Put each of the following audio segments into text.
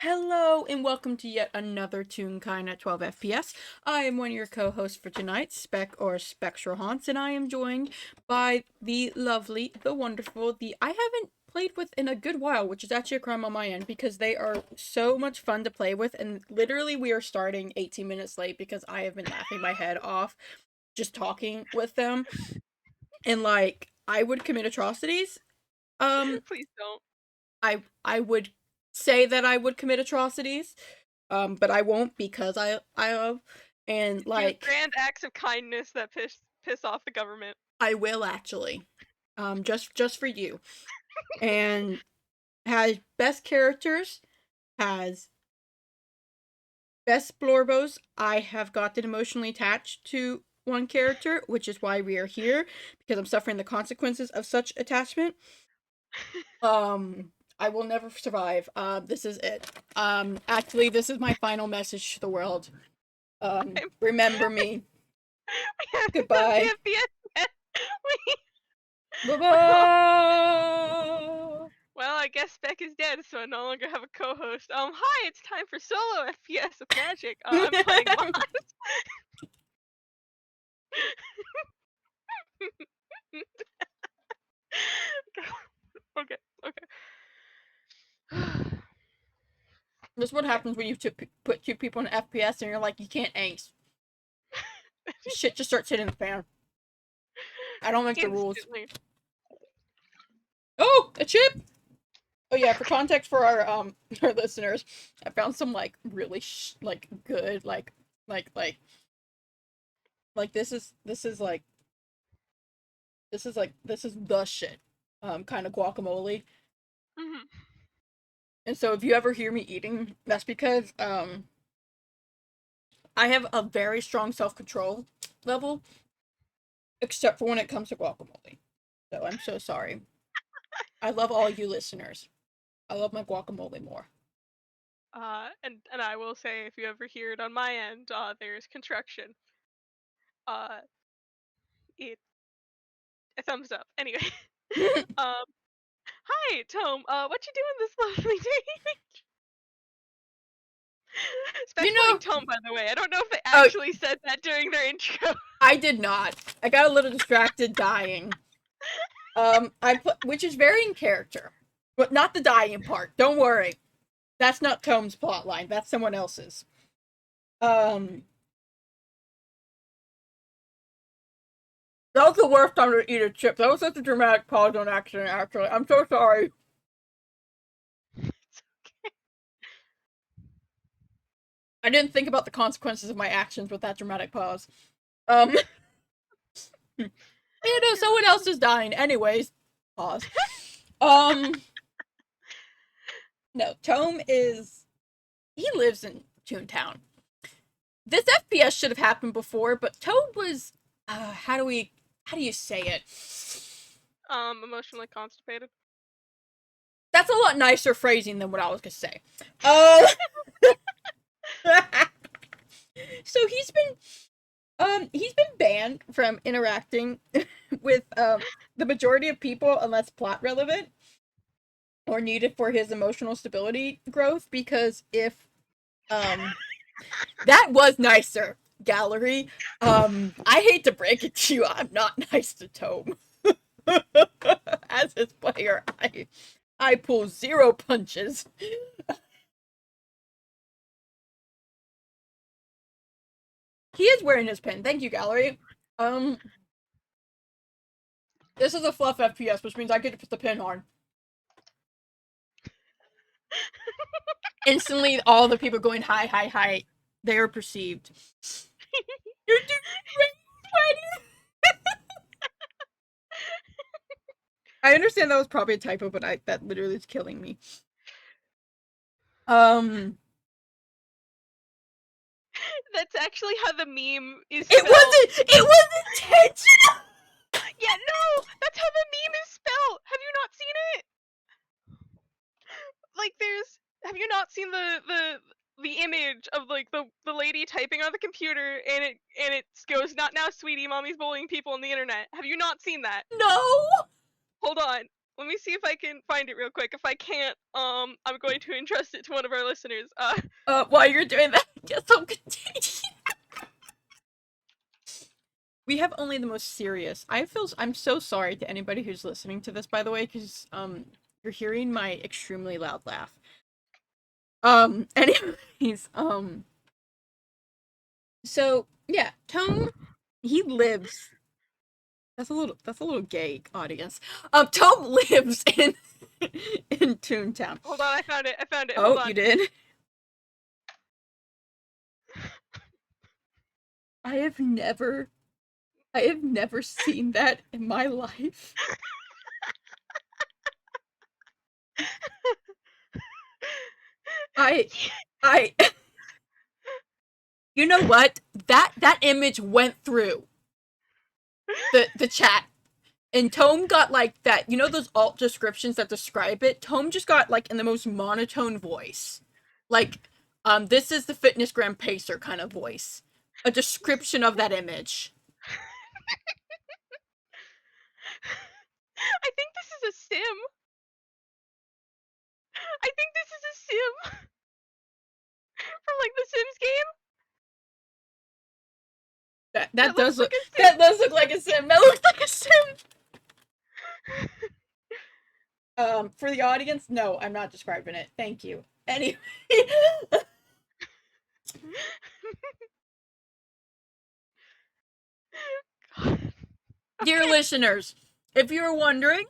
Hello and welcome to yet another Toonkind at 12 FPS. I am one of your co-hosts for tonight, Spec or Spectral Haunts, and I am joined by the lovely, the wonderful, the I haven't played with in a good while, which is actually a crime on my end because they are so much fun to play with, and literally we are starting 18 minutes late because I have been laughing my head off just talking with them, and I would commit atrocities. Um, Please don't. I would say that I would commit atrocities, but I won't because I love and Do grand acts of kindness that piss off the government. I will actually, just for you. And has best characters, has best Blorbos. I have gotten emotionally attached to one character, which is why we are here because I'm suffering the consequences of such attachment. I will never survive. This is it. Actually, this is my final message to the world. Remember me. We haven't done the Goodbye. FPS yet. We... Bye well, bye. well, I guess Beck is dead, so I no longer have a co-host. Hi, it's time for solo FPS of Magic. I'm playing Moss. Okay, okay. This is what Okay. happens when you put two people in FPS and you're like, you can't angst. Shit just starts hitting the fan. I don't make the rules. Instantly. Oh, a chip. Oh yeah, for context for our our listeners, I found some really good like like this is the shit kind of guacamole. Mhm. And so if you ever hear me eating, that's because I have a very strong self-control level, except for when it comes to guacamole. So I'm so sorry. I love all you listeners. I love my guacamole more. And I will say, if you ever hear it on my end, there's construction. Uh, it a thumbs up. Anyway, um, hi, Tome. What you doing this lovely day? Spec You playing know, Tome, by the way. I don't know if they oh, actually said that during their intro. I did not. I got a little distracted dying. Which is very in character, but not the dying part. Don't worry, that's not Tome's plotline. That's someone else's. Um, that was the worst time to eat a chip. That was such a dramatic pause on accident. Actually, I'm so sorry. It's okay. I didn't think about the consequences of my actions with that dramatic pause. Um, You're someone else welcome. is dying. Anyways, pause. Um, no, Tome is he lives in Toontown. This FPS should have happened before, but Tome was how do you say it? Emotionally constipated. That's a lot nicer phrasing than what I was gonna say. Uh, so he's been banned from interacting with the majority of people unless plot relevant or needed for his emotional stability growth because if um that was nicer gallery. I hate to break it to you, I'm not nice to Tome. As his player, I pull zero punches. He is wearing his pin. Thank you, gallery. Um, this is a fluff FPS, which means I get to put the pin on. Instantly, all the people going hi, hi, hi. They are perceived. You're doing great, I understand that was probably a typo, but that literally is killing me. Um, That's actually how the meme is it spelled. was intentional. Yeah, no, that's how the meme is spelled. Have you not seen it? Like, have you not seen the image of like the lady typing on the computer and it goes, "Not now, sweetie, mommy's bullying people on the internet." Have you not seen that? No. Hold on. let me see if I can find it real quick. If I can't, I'm going to entrust it to one of our listeners. While you're doing that, yes, I'll continue. We have only the most serious. I'm so sorry to anybody who's listening to this, by the way, because you're hearing my extremely loud laugh. Anyways, so yeah, Tome, he lives. That's a little gay, audience. Tome lives in Toontown. Hold on, I found it. I found it. Hold Oh, on. you did? I have never I have never seen that in my life. I I You know what? That image went through the chat. And Tome got like that, you know those alt descriptions that describe it? Tome just got like in the most monotone voice. Like, this is the fitness gram pacer kind of voice. A description of that image. I think this is a sim. I think this is a sim from like the Sims game. That Looks does like look a sim. that does look like a sim. That looks like a sim. For the audience, no, I'm not describing it. Thank you. Anyway. Dear listeners, if you're wondering,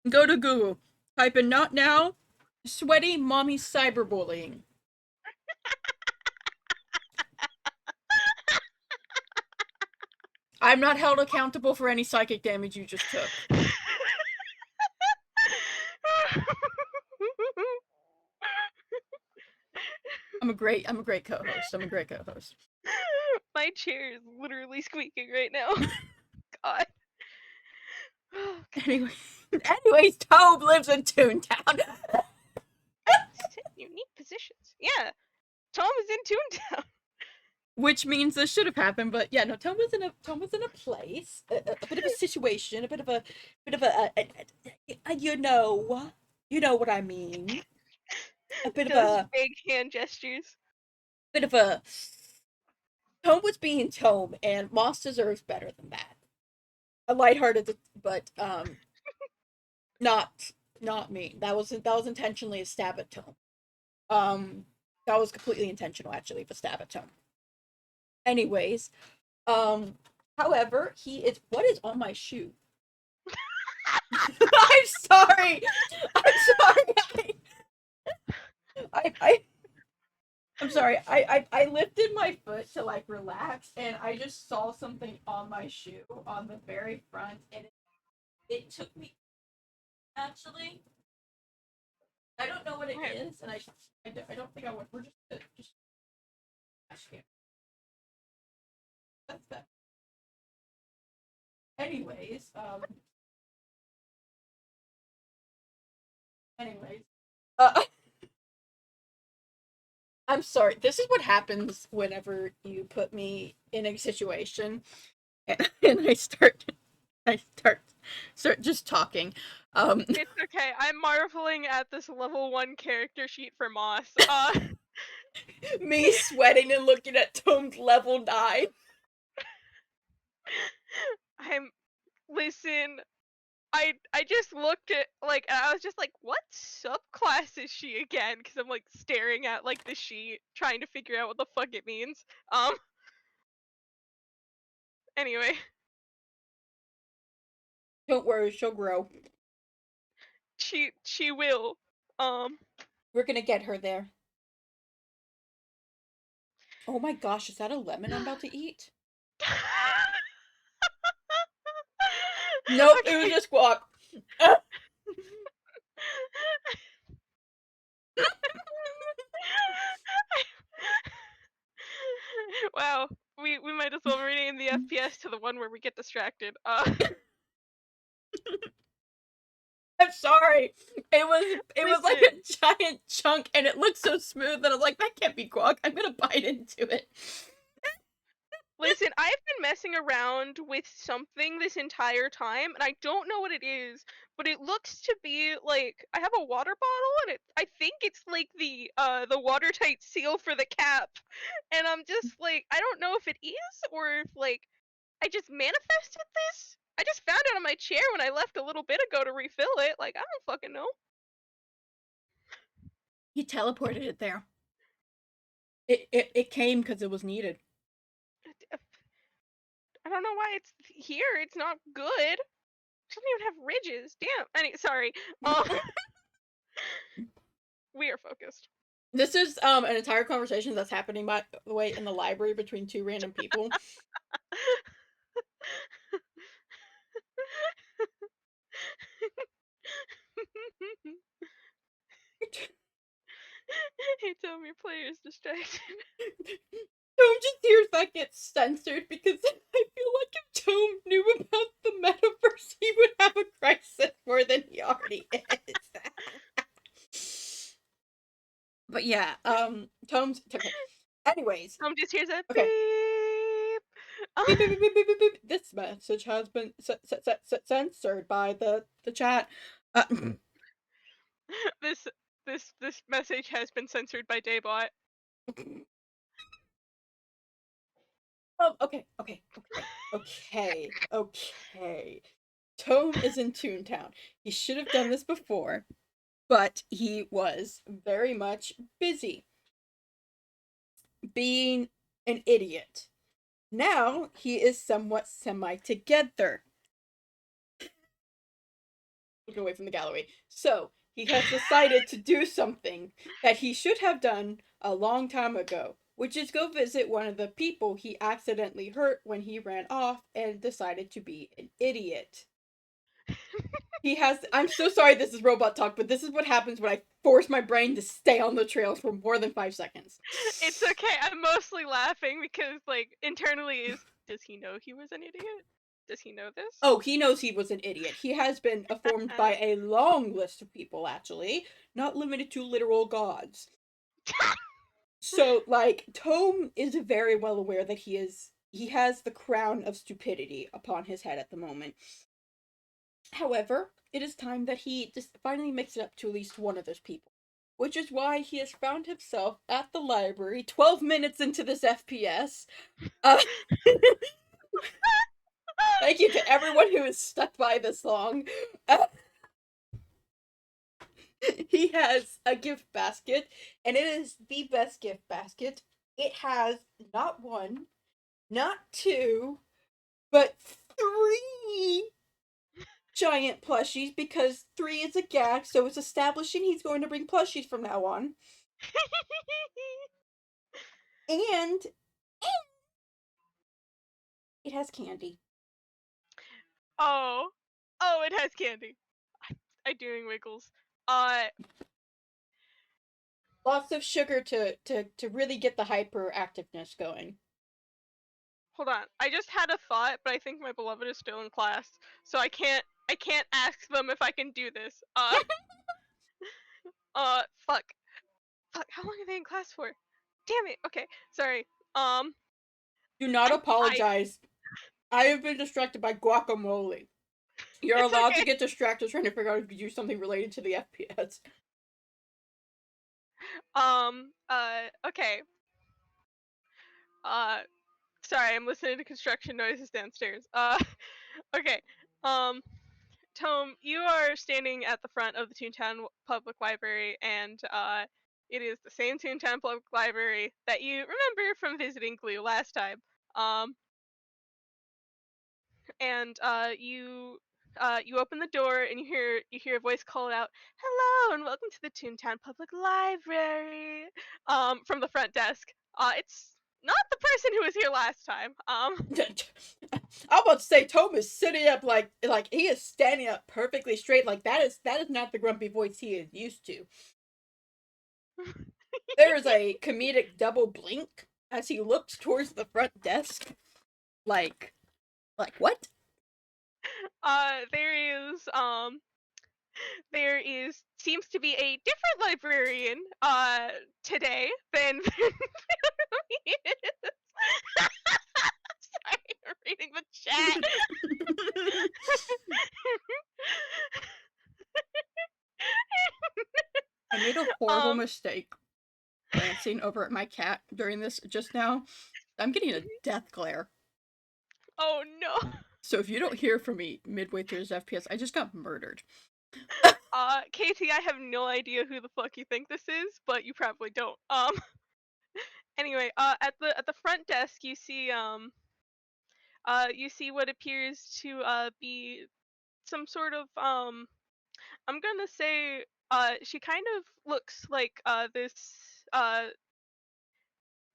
go to Google. Type in not now, sweaty mommy cyberbullying. I'm not held accountable for any psychic damage you just took. I'm a great co-host. I'm a great co-host. My chair is literally squeaking right now. God. Anyway, anyways, Tobe lives in Toontown. Unique positions. Yeah. Tom is in Toontown. Which means this should have happened, but yeah, no. Tom was in a place, a bit of a situation, a bit of you know what I mean. A bit of Does a big hand gestures. bit of a Tome was being Tome, and Moss deserves better than that. A lighthearted, but not me. That was intentionally a stab at Tome. That was completely intentional, actually, the stab at Tome. Anyways, however, he is. What is on my shoe? I'm sorry. I'm sorry. I I'm sorry. I lifted my foot to like relax, and I just saw something on my shoe on the very front, and it took me. Actually, I don't know what it is, and I don't think I would. We're just that's that. Anyways, anyways, uh, I'm sorry. This is what happens whenever you put me in a situation, and I start just talking. It's okay. I'm marveling at this level 1 character sheet for Moss. Me sweating and looking at Tome's level 9. Listen, I just looked at like and I was just like, what subclass is she again? Because I'm like staring at like the sheet, trying to figure out what the fuck it means. Anyway, Don't worry, she'll grow. she will. Um, We're gonna get her there. Oh my gosh, is that a lemon I'm about to eat? Nope, it was okay. just guac. Wow, we might as well rename the FPS to the one where we get distracted. I'm sorry. It was like Listen, a giant chunk, and it looked so smooth that I was like, that can't be guac. I'm gonna bite into it. Listen, I've been messing around with something this entire time, and I don't know what it is, but it looks to be like I have a water bottle, and I think it's like the watertight seal for the cap, and I'm just like I don't know if it is or if like I just manifested this. I just found it on my chair when I left a little bit ago to refill it. Like I don't fucking know. He teleported it there. It came because it was needed. I don't know why it's here. It's not good. It doesn't even have ridges. Damn. Sorry. Um, we are focused. This is an entire conversation that's happening, by the way, in the library between two random people. Hey, tell me, player's distracted. Tome just hears that gets censored because I feel like if Tome knew about the metaverse, he would have a crisis more than he already is. But yeah, Tome's okay. Anyways, Tom just hears a okay. beep. Beep, beep, beep, beep, beep, beep, beep. This message has been censored by the chat. this this message has been censored by Daybot. Okay. Tome is in Toontown. He should have done this before, but he was very much busy being an idiot. Now he is somewhat semi-together. Looking away from the gallery. So, he has decided to do something that he should have done a long time ago, which is go visit one of the people he accidentally hurt when he ran off and decided to be an idiot. I'm so sorry this is robot talk, but this is what happens when I force my brain to stay on the trails for more than 5 seconds. It's okay. I'm mostly laughing because, like, internally does he know he was an idiot? Does he know this? Oh, he knows he was an idiot. He has been informed by a long list of people, actually, not limited to literal gods. So, like, Tome is very well aware that he has the crown of stupidity upon his head at the moment. However, it is time that he just finally makes it up to at least one of those people. Which is why he has found himself at the library 12 minutes into this FPS. Uh, thank you to everyone who has stuck by this long. He has a gift basket, and it is the best gift basket. It has not one, not two, but three giant plushies because three is a gag, so it's establishing he's going to bring plushies from now on. And it has candy. Oh, it has candy. I doing wiggles. Lots of sugar to really get the hyperactiveness going. Hold on. I just had a thought, but I think my beloved is still in class, so I can't ask them if I can do this. Fuck. Fuck. How long are they in class for? Damn it. Okay. Sorry. Do not I apologize. I have been distracted by guacamole. You're it's allowed okay. to get distracted trying to figure out if you do something related to the FPS. Okay. Uh sorry, I'm listening to construction noises downstairs. Okay. Um Tome, you are standing at the front of the Toontown Public Library, and it is the same Toontown Public Library that you remember from visiting Glue last time. Um, and you open the door and you hear a voice call out, "Hello and welcome to the Toontown Public Library," from the front desk. It's not the person who was here last time. I'm about to say Tome is sitting up like he is standing up perfectly straight. Like that is not the grumpy voice he is used to. There is a comedic double blink as he looks towards the front desk. Like what? There is seems to be a different librarian today than me is. horrible mistake glancing over at my cat during this just now. I'm getting a death glare. Oh no. So if you don't hear from me midway through this FPS, I just got murdered. Katie, I have no idea who the fuck you think this is, but you probably don't. Anyway, at the front desk, you see what appears to be some sort of I'm gonna say she kind of looks like this uh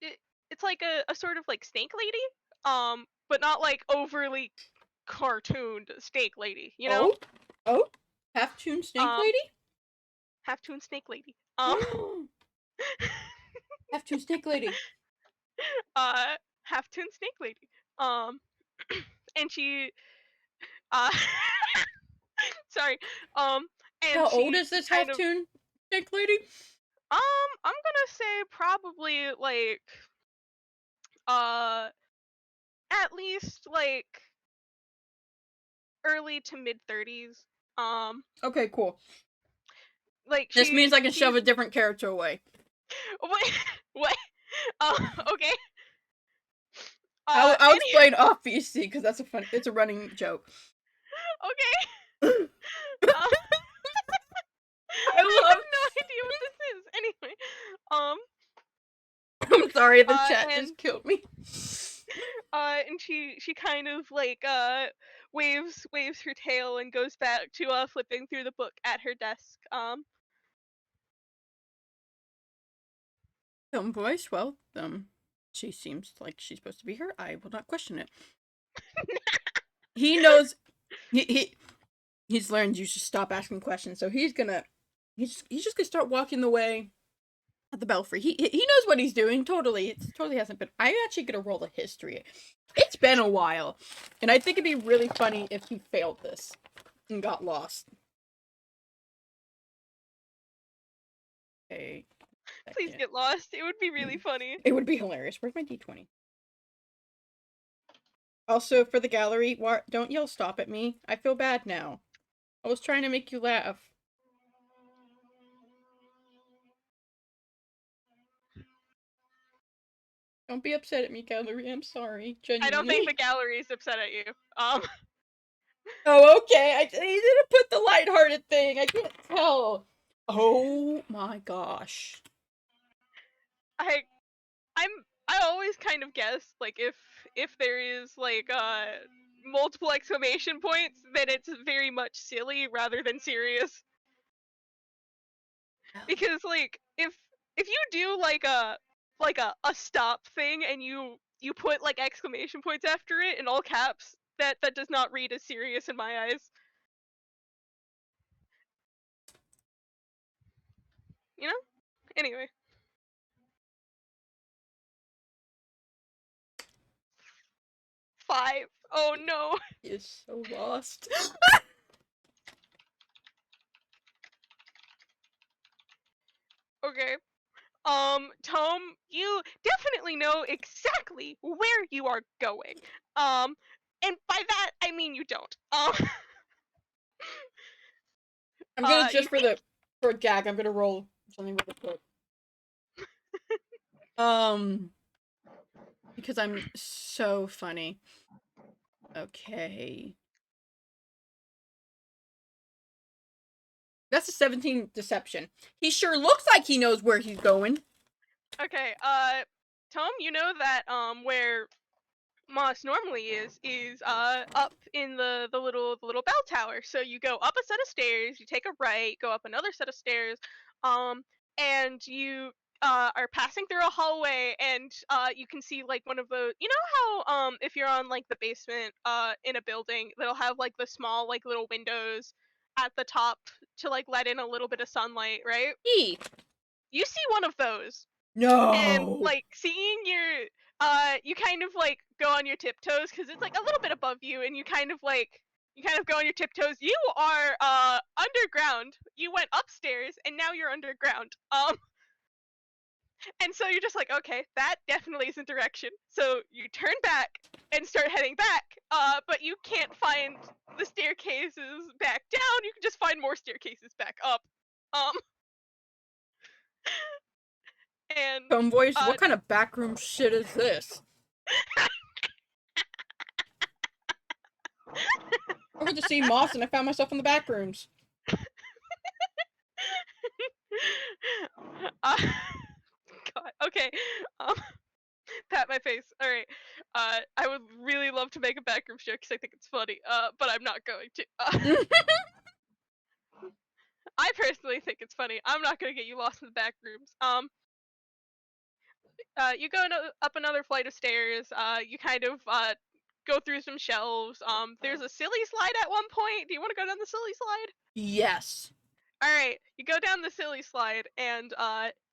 it, it's like a sort of like snake lady, but not like overly cartooned snake lady, you know? Oh? Oh? Half-tuned snake Um, lady? half-tuned snake lady. Half-tuned snake lady. Uh, half-tuned snake lady. Um, and she, uh, sorry, and How old she is this kind of, half-tuned snake lady? I'm gonna say probably like, uh, at least like early to mid 30s. Um, Okay, cool. like This means I can she's shove a different character away. wait, what? Okay. I'll Any explain off VC because it's a running joke. okay. I Uh, I love. have no idea what this is. Anyway, um, I'm sorry, the chat and just killed me. and she kind of like waves her tail and goes back to flipping through the book at her desk. Film voice, well, she seems like she's supposed to be her. I will not question it. He knows he's learned you should stop asking questions, so he's just gonna start walking the way at the belfry. He knows what he's doing. Totally, it totally hasn't been. I'm actually gonna roll a history. It's been a while, and I think it'd be really funny if he failed this and got lost. Okay. Please get lost. It would be really funny. It would be hilarious. Where's my d20? Also, for the gallery, don't yell stop at me. I feel bad now. I was trying to make you laugh. Don't be upset at me, gallery. I'm sorry. Genuinely. I don't think the gallery is upset at you. Oh, okay. I didn't put the lighthearted thing. I can't tell. Oh my gosh. I always kind of guess like if there is like multiple exclamation points, then it's very much silly rather than serious. Because like if you do like a stop thing and you put like exclamation points after it in all caps, that does not read as serious in my eyes. You know? Anyway. 5. Oh no. He is so lost. Okay. Tome, you definitely know exactly where you are going. And by that I mean you don't. I'm gonna You just for a gag, I'm gonna roll something with the book. Because I'm so funny. Okay. That's a 17 deception. He sure looks like he knows where he's going. Okay, Tome, you know that where Moss normally is up in the little bell tower. So you go up a set of stairs, you take a right, go up another set of stairs, and you are passing through a hallway, and you can see like one of the, you know how if you're on like the basement in a building, they'll have like the small like little windows at the top to like let in a little bit of sunlight, right? E. You see one of those, and No. like seeing your you kind of like go on your tiptoes because it's like a little bit above you, and you kind of go on your tiptoes. You are underground. You went upstairs and now you're underground. And so you're just like, okay, that definitely isn't direction. So you turn back and start heading back, but you can't find the staircases back down. You can just find more staircases back up. um And Homeboys, uh what kind of backroom shit is this? I went to see Moss and I found myself in the backrooms. uh, God. Okay. Um, pat my face. All right. I would really love to make a backroom joke because I think it's funny. But I'm not going to. I personally think it's funny. I'm not gonna get you lost in the back rooms. You go up another flight of stairs. You kind of go through some shelves. There's a silly slide at one point. Do you want to go down the silly slide? Yes. All right. You go down the silly slide, and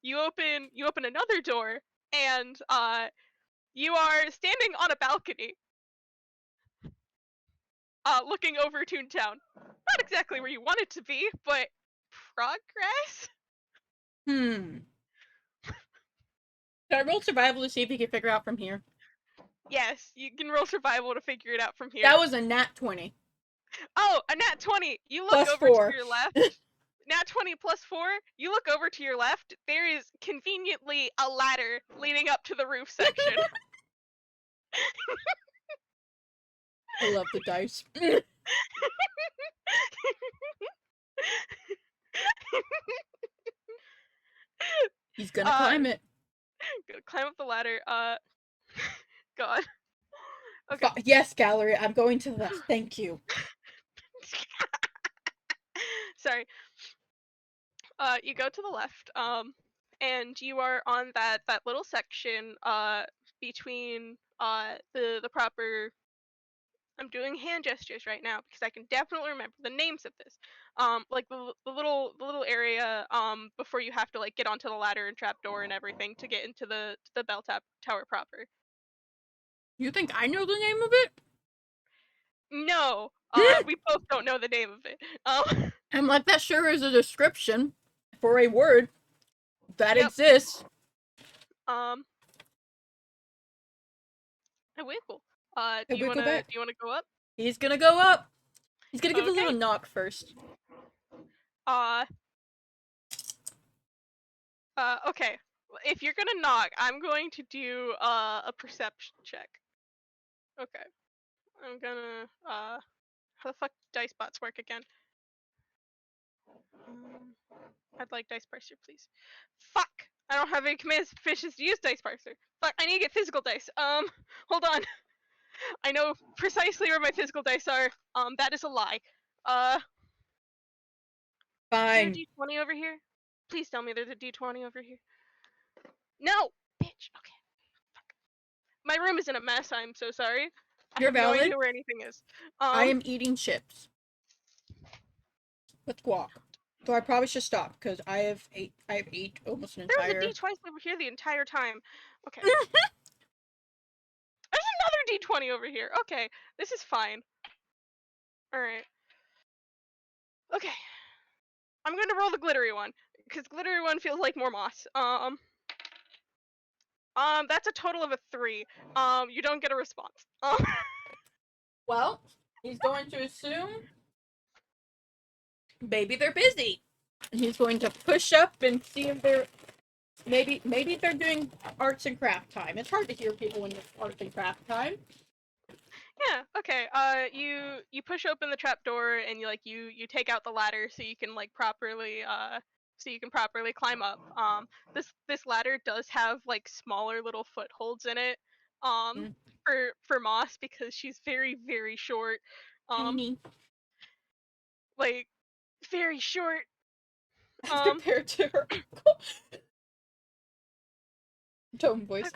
you open another door, and you are standing on a balcony, looking over Toontown. Not exactly where you want it to be, but progress. Hmm. Can I roll survival to see if you can figure out from here? Yes, you can roll survival to figure it out from here. That was a nat 20. Oh, a nat 20. You look Plus over to 4. your left. Nat 20 plus 4. You look over to your left. There is conveniently a ladder leading up to the roof section. I love the dice. He's gonna uh, climb it. gonna climb up the ladder. God. Okay. Yes, gallery, I'm going to the left. Thank you. Sorry. You go to the left. And you are on that little section. Between the proper. I'm doing hand gestures right now because I can definitely remember the names of this. Like the little area before you have to like get onto the ladder and trapdoor and everything to get into the bell tower proper. You think I know the name of it? No, we both don't know the name of it. I'm like, that sure is a description for a word that Yep. exists. Um, I wiggle. I Do you wiggle wanna back. do you wanna go up? He's gonna go up. He's gonna give a little Okay. knock first. Uh, okay. If you're gonna knock, I'm going to do a perception check. Okay. I'm gonna how the fuck dice bots work again? Um, I'd like dice parser, please. Fuck! I don't have any command sufficient to use dice parser. Fuck! I need to get physical dice. Hold on. I know precisely where my physical dice are. That is a lie. Uh, is there a Fine. D20 over here? Please tell me there's a D20 over here. No, bitch. Okay. My room is in a mess. I'm so sorry. I You're have no valid. idea where anything is. I am eating chips with guac. So I probably should stop because I have ate almost an There was a entire. D20 over here the entire time. Okay. There's another D20 over here. Okay, this is fine. All right. Okay. I'm going to roll the glittery one because glittery one feels like more moss. That's a total of a 3. You don't get a response. Well, he's going to assume maybe they're busy. He's going to push up and see if they're maybe they're doing arts and craft time. It's hard to hear people when it's arts and craft time. Yeah. Okay. You push open the trap door and you take out the ladder so you can like properly climb up. This ladder does have like smaller little footholds in it. Um, Mm. for Moss because she's very very short. Um, Tiny like very short. as Um, compared to her uncle. Tone voice,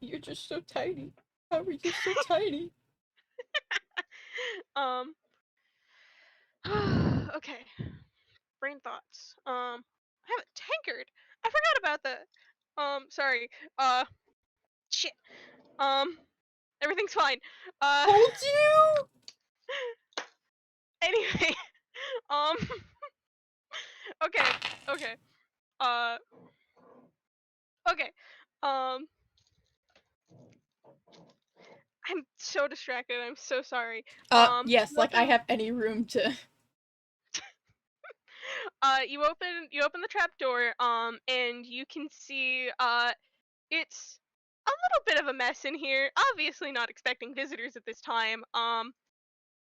you're just so tiny. How are you so tiny? um. Okay. Brain thoughts. I have a tankard. I forgot about that. Sorry. Shit. Um, everything's fine. Uh, Told you! anyway. Um, okay, okay. Uh, okay. Um, I'm so distracted. I'm so sorry. Yes, You like I open. have any room to. you open the trap door, and you can see it's a little bit of a mess in here. Obviously, not expecting visitors at this time.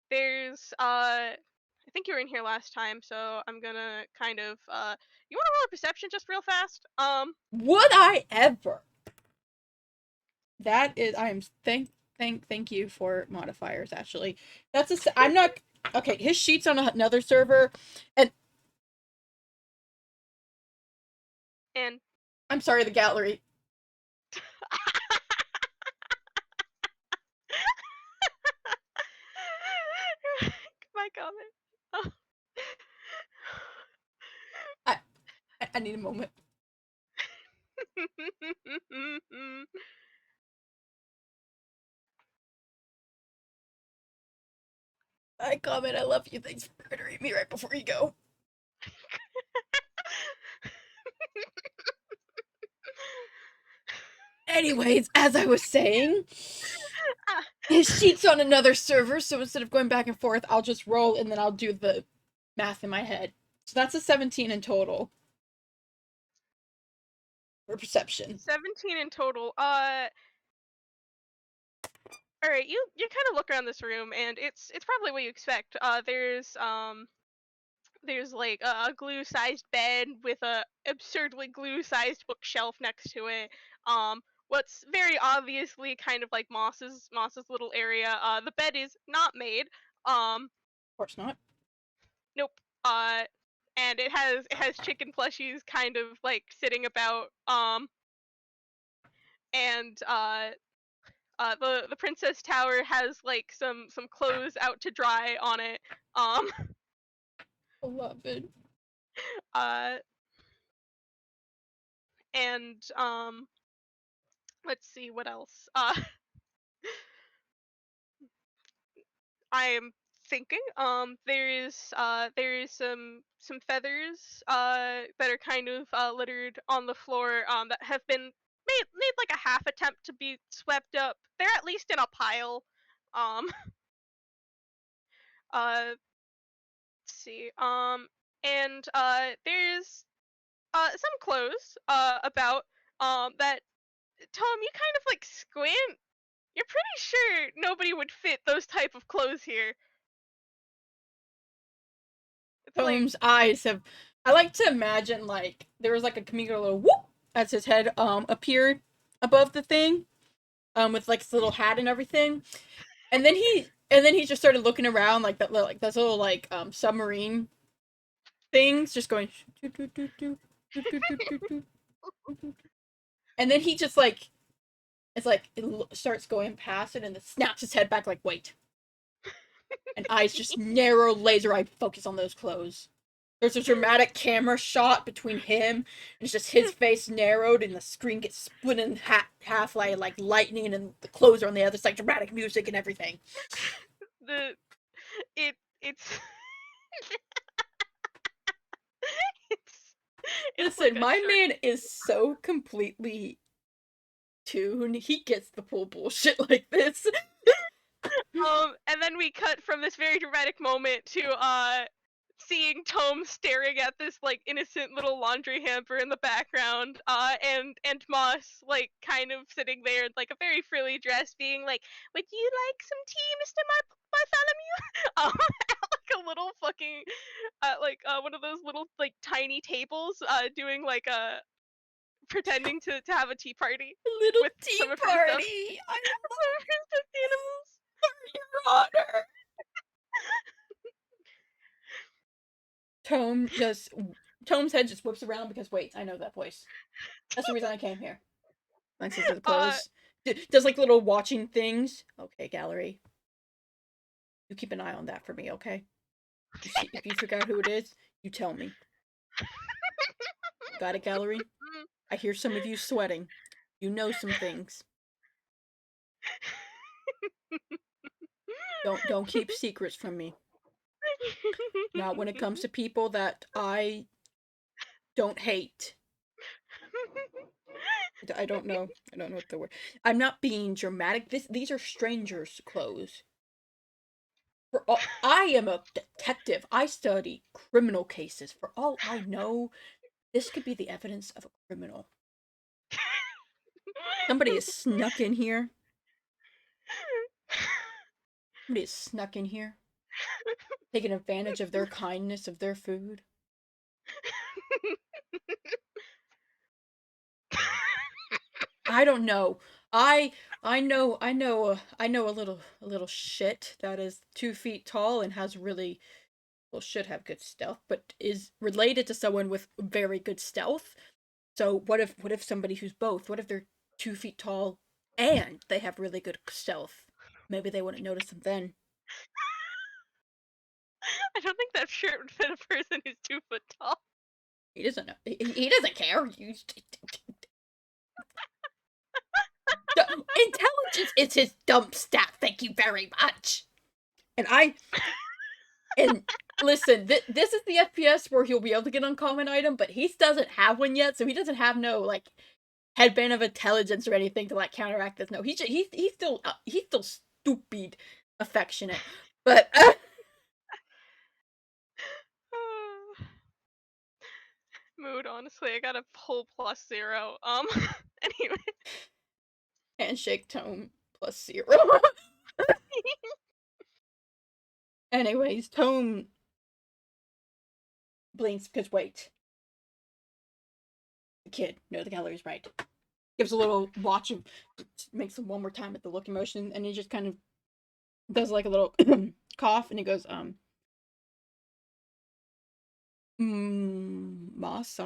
There's I think you were in here last time, so I'm gonna kind of you want to roll a perception just real fast? Would I ever? That is, I am thank you for modifiers. Actually, I'm not okay. His sheet's on another server, and And I'm sorry, the gallery. my comment. Oh. I I need a moment. I comment. I love you. Thanks for murdering me right before you go. Anyways, as I was saying, his sheet's on another server, so instead of going back and forth, I'll just roll and then I'll do the math in my head. So that's a 17 in total for perception. 17 in total. All right, you kind of look around this room, and it's probably what you expect. There's like a glue-sized bed with a absurdly glue-sized bookshelf next to it. What's very obviously kind of like Moss's little area. The bed is not made. Of course not. Nope. And it has chicken plushies kind of like sitting about. And the princess tower has like some clothes out to dry on it. Um. Beloved. Uh. And let's see what else. I am thinking. There is some feathers that are kind of littered on the floor that have been made like a half attempt to be swept up. They're at least in a pile. Um. Let's see. And there's some clothes about that Tom, you kind of like squint. You're pretty sure nobody would fit those type of clothes here. It's like Tome's eyes have. I like to imagine like there was like a comedic little whoop as his head appeared above the thing, with like his little hat and everything, and then he just started looking around like that like those little like submarine things just going and then he just like it's like starts going past it and then snaps his head back like wait, and eyes just narrow laser eye focus on those clothes. There's a dramatic camera shot between him and it's just his face narrowed and the screen gets split in half like lightning and the clothes are on the other side, dramatic music and everything. the it's it's it's like Listen, a my short. man is so completely tuned. He gets the pull bullshit like this. And then we cut from this very dramatic moment to seeing Tome staring at this like innocent little laundry hamper in the background, and Moss like kind of sitting there in like a very frilly dress, being like, "Would you like some tea, Mister Bartholomew?" At like a little fucking one of those little like tiny tables, doing like a pretending to have a tea party Little with tea some of her stuff, party. I some of her stuffed animals. love your honor. Tome just Tome's head just whips around because wait, I know that voice. That's the reason I came here. Glances at the Uh, clothes. Does like little watching things. Okay, gallery. You keep an eye on that for me, okay? If you figure out who it is, you tell me. Got it, gallery? I hear some of you sweating. You know some things. Don't keep secrets from me. Not when it comes to people that I don't hate. I don't know. I don't know what the word. I'm not being dramatic. These are strangers' clothes. I am a detective. I study criminal cases. For all I know, this could be the evidence of a criminal. Somebody is snuck in here. Somebody is snuck in here, taking advantage of their kindness, of their food. I don't know. I know a little shit that is 2 feet tall and has really well should have good stealth, but is related to someone with very good stealth. So what if somebody who's both? What if they're 2 feet tall and they have really good stealth? Maybe they wouldn't notice them then. I don't think that shirt would fit a person who's 2 foot tall. He doesn't know. He doesn't care. Intelligence is his dump stat. Thank you very much. And and listen, this is the FPS where he'll be able to get uncommon item, but he doesn't have one yet, so he doesn't have no like headband of intelligence or anything to like counteract this. No, he's still stupid affectionate, but Mood, honestly, I got a whole +0. Anyway. handshake tone +0. Anyways, tone blinks because wait, the kid. No, the gallery's right. Gives a little watch of, makes him one more time at the looking motion, and he just kind of does like a little cough, and he goes, Moss,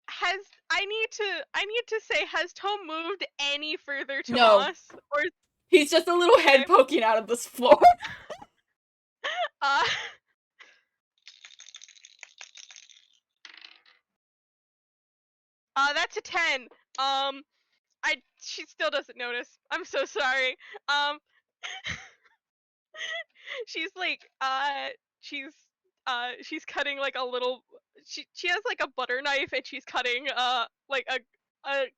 Has I need to say, has Tome moved any further to no, Moss? Or he's just a little okay. head poking out of this floor. Uh that's a 10. She still doesn't notice. I'm so sorry. Um she's like she's cutting like a little she has like a butter knife and she's cutting like a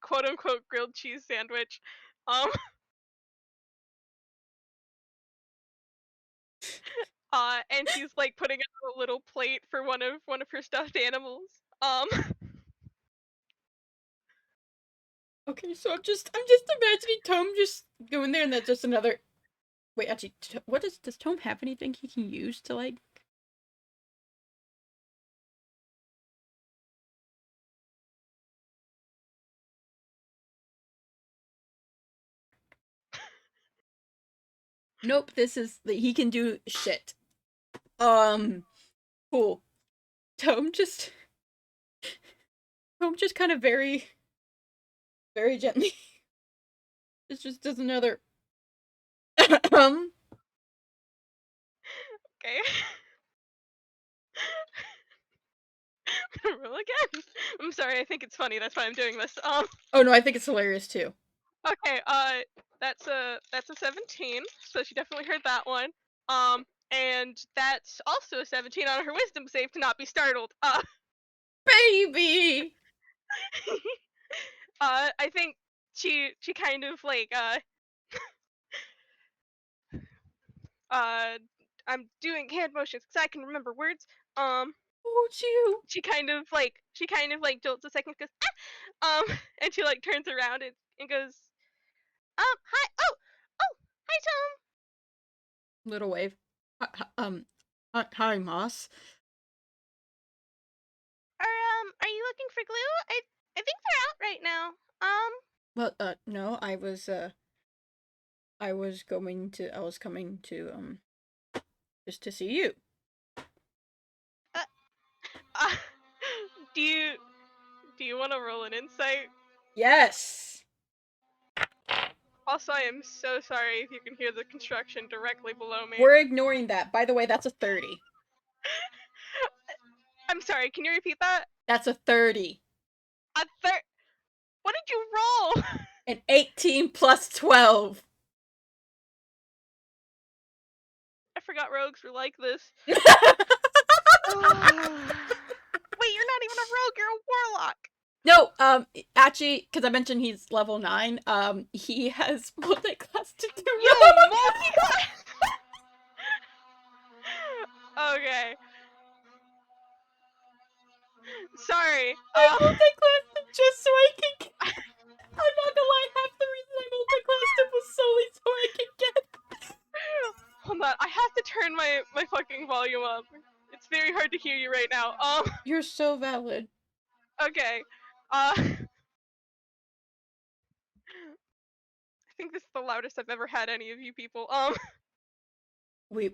quote unquote grilled cheese sandwich. Um and she's like putting it on a little plate for one of her stuffed animals. Um Okay, so I'm just imagining Tome just going there, and that's just another. Wait, actually, what does Tome have anything he can use to like? Nope, this is he can do shit. Cool. Tome just Tome just kind of very gently. It just does another. um. okay. Roll again. I'm sorry, I think it's funny, that's why I'm doing this. Oh no, I think it's hilarious too. Okay, that's a 17, so she definitely heard that one. And that's also a 17 on her wisdom save to not be startled. Baby. I think she kind of like uh I'm doing hand motions because I can remember words. Oh, you. She kind of like jolts a second, goes and she like turns around and goes hi, oh hi Tom. Little wave. Hi, Moss. Are you looking for glue? I think they're out right now. Well, no, I was coming to, just to see you. Uh, uh do you do you want to roll an insight? Yes! Also, I am so sorry if you can hear the construction directly below me. We're ignoring that. By the way, that's a 30. I'm sorry, can you repeat that? That's a 30. A third. What did you roll? An 18 plus 12. I forgot rogues were like this. No, Wait, you're not even a rogue, you're a warlock. No, actually, because I mentioned he's level 9, he has multi-class to do Yo, multi-class. Okay. Sorry. I multi-classed just so I can. I'm not gonna lie, half the reason I multi-classed him was solely so I could get. Hold on, I have to turn my fucking volume up. It's very hard to hear you right now. You're so valid. Okay. I think this is the loudest I've ever had any of you people. We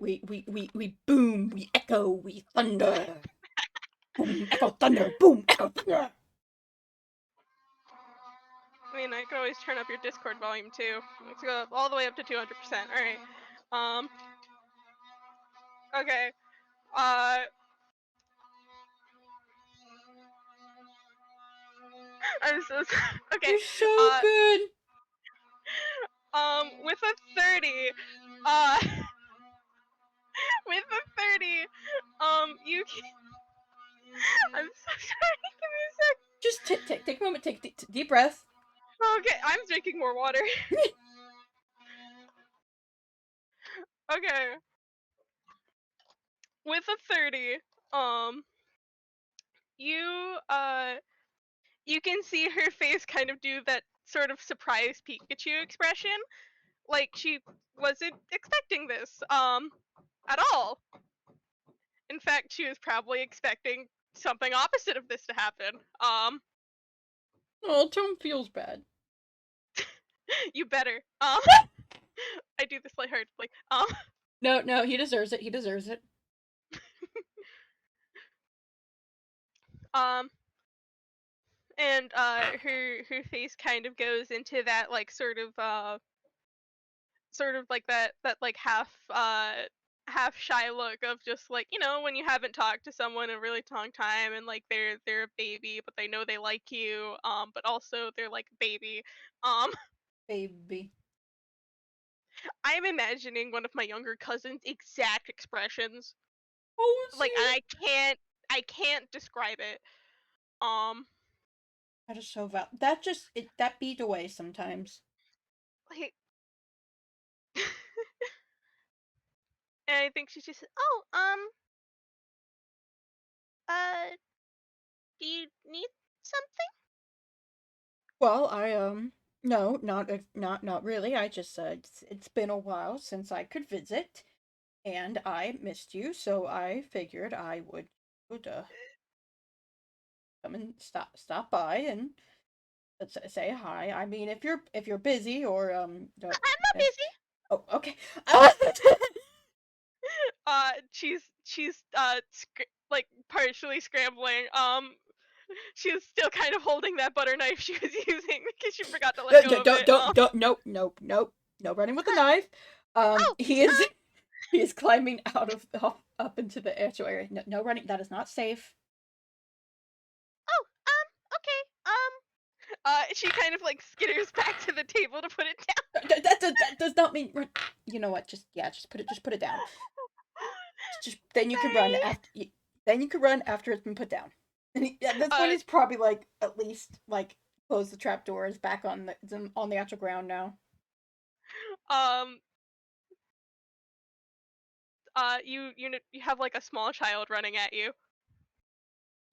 boom, we echo, we thunder. Boom, echo, thunder, boom, echo, thunder. I mean, I could always turn up your Discord volume too. Let's go up, all the way up to 200%. All right. Okay. Uh. I'm so sorry. Okay. You're so good. With a 30, uh, with a 30, you can. I'm so sorry. Give me a sec. Just take a moment, take a deep breath. Okay, I'm drinking more water. Okay. With a 30, um, you you can see her face kind of do that sort of surprised Pikachu expression, like she wasn't expecting this at all. In fact, she was probably expecting something opposite of this to happen. Oh, Tome feels bad. You better. I do this lightheartedly. No, he deserves it. He deserves it. Um, and her face kind of goes into that like sort of like that like half shy look of just like, when you haven't talked to someone in a really long time and like they're a baby but they know they like you, but also they're like a baby. um Baby. I'm imagining one of my younger cousins exact expressions, Oh, like, and sweet. I can't describe it. um That is so val. That beat away sometimes. like and I think she's just, oh, uh do you need something? Well, no, not really. I just it's been a while since I could visit, and I missed you, so I figured I would come and stop by and say hi. I mean, if you're busy or don't. I'm not busy. Oh, okay. She's like partially scrambling. She's still kind of holding that butter knife she was using because she forgot to let go of it. Nope. No running with the knife. Oh, He is he is climbing out of up into the actual area. No running. That is not safe. oh, okay. She kind of like skitters back to the table to put it down. That does not mean run. You know what? Just put it down. Just then you can run Sorry. after. Then you can run after it's been put down. And at this point, Uh, he's probably like at least like close the trap doors back on the actual ground now. um, you have like a small child running at you.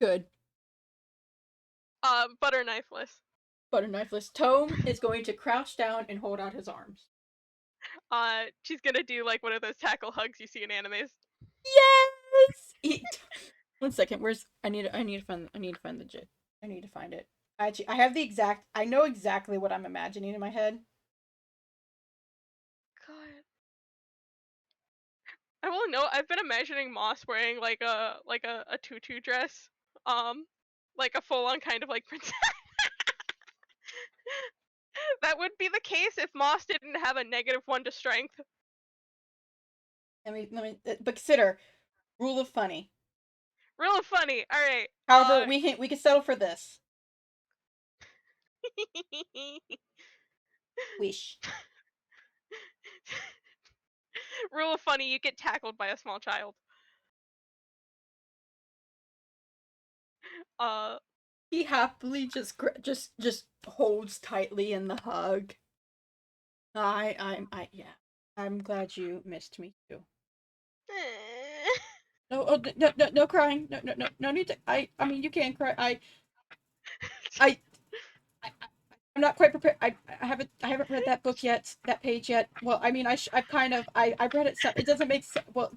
Good. Butter knifeless. Butter knifeless Tome is going to crouch down and hold out his arms. She's gonna do like one of those tackle hugs you see in animes. Yes. One second. Where's I need to find the jit. I need to find it. I have the exact. I know exactly what I'm imagining in my head. God. I will know. I've been imagining Moss wearing like a tutu dress, um, like a full on kind of like princess. That would be the case if Moss didn't have a -1 to strength. But consider rule of funny. Real funny. All right. However, we can settle for this. Wish. Real funny. You get tackled by a small child. Uh, he happily just holds tightly in the hug. Yeah. I'm glad you missed me too. No, oh, no crying. No need to. I mean, you can cry. I, I, I'm not quite prepared. I haven't read that book yet, that page yet. Well, I mean, I've kind of, I've read it. So it doesn't make sense. Well,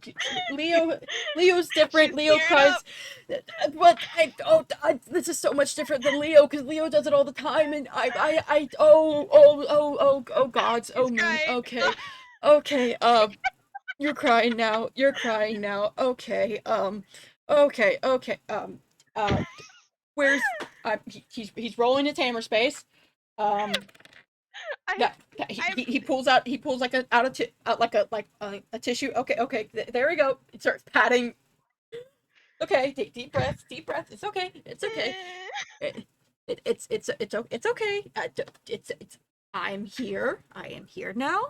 Leo's different. She's Leo tearing cries. up. This is so much different than Leo because Leo does it all the time, and oh gods, oh She's me. crying. Okay. You're crying now. You're crying now. Okay. Okay. Uh, where's he's rolling his hammer space. Um, I, that I'm. he pulls like a out of a tissue. Okay. There we go. He starts patting. Okay, take deep breaths. Deep breaths. It's okay. It's okay. It's okay. It's I'm here. I am here now.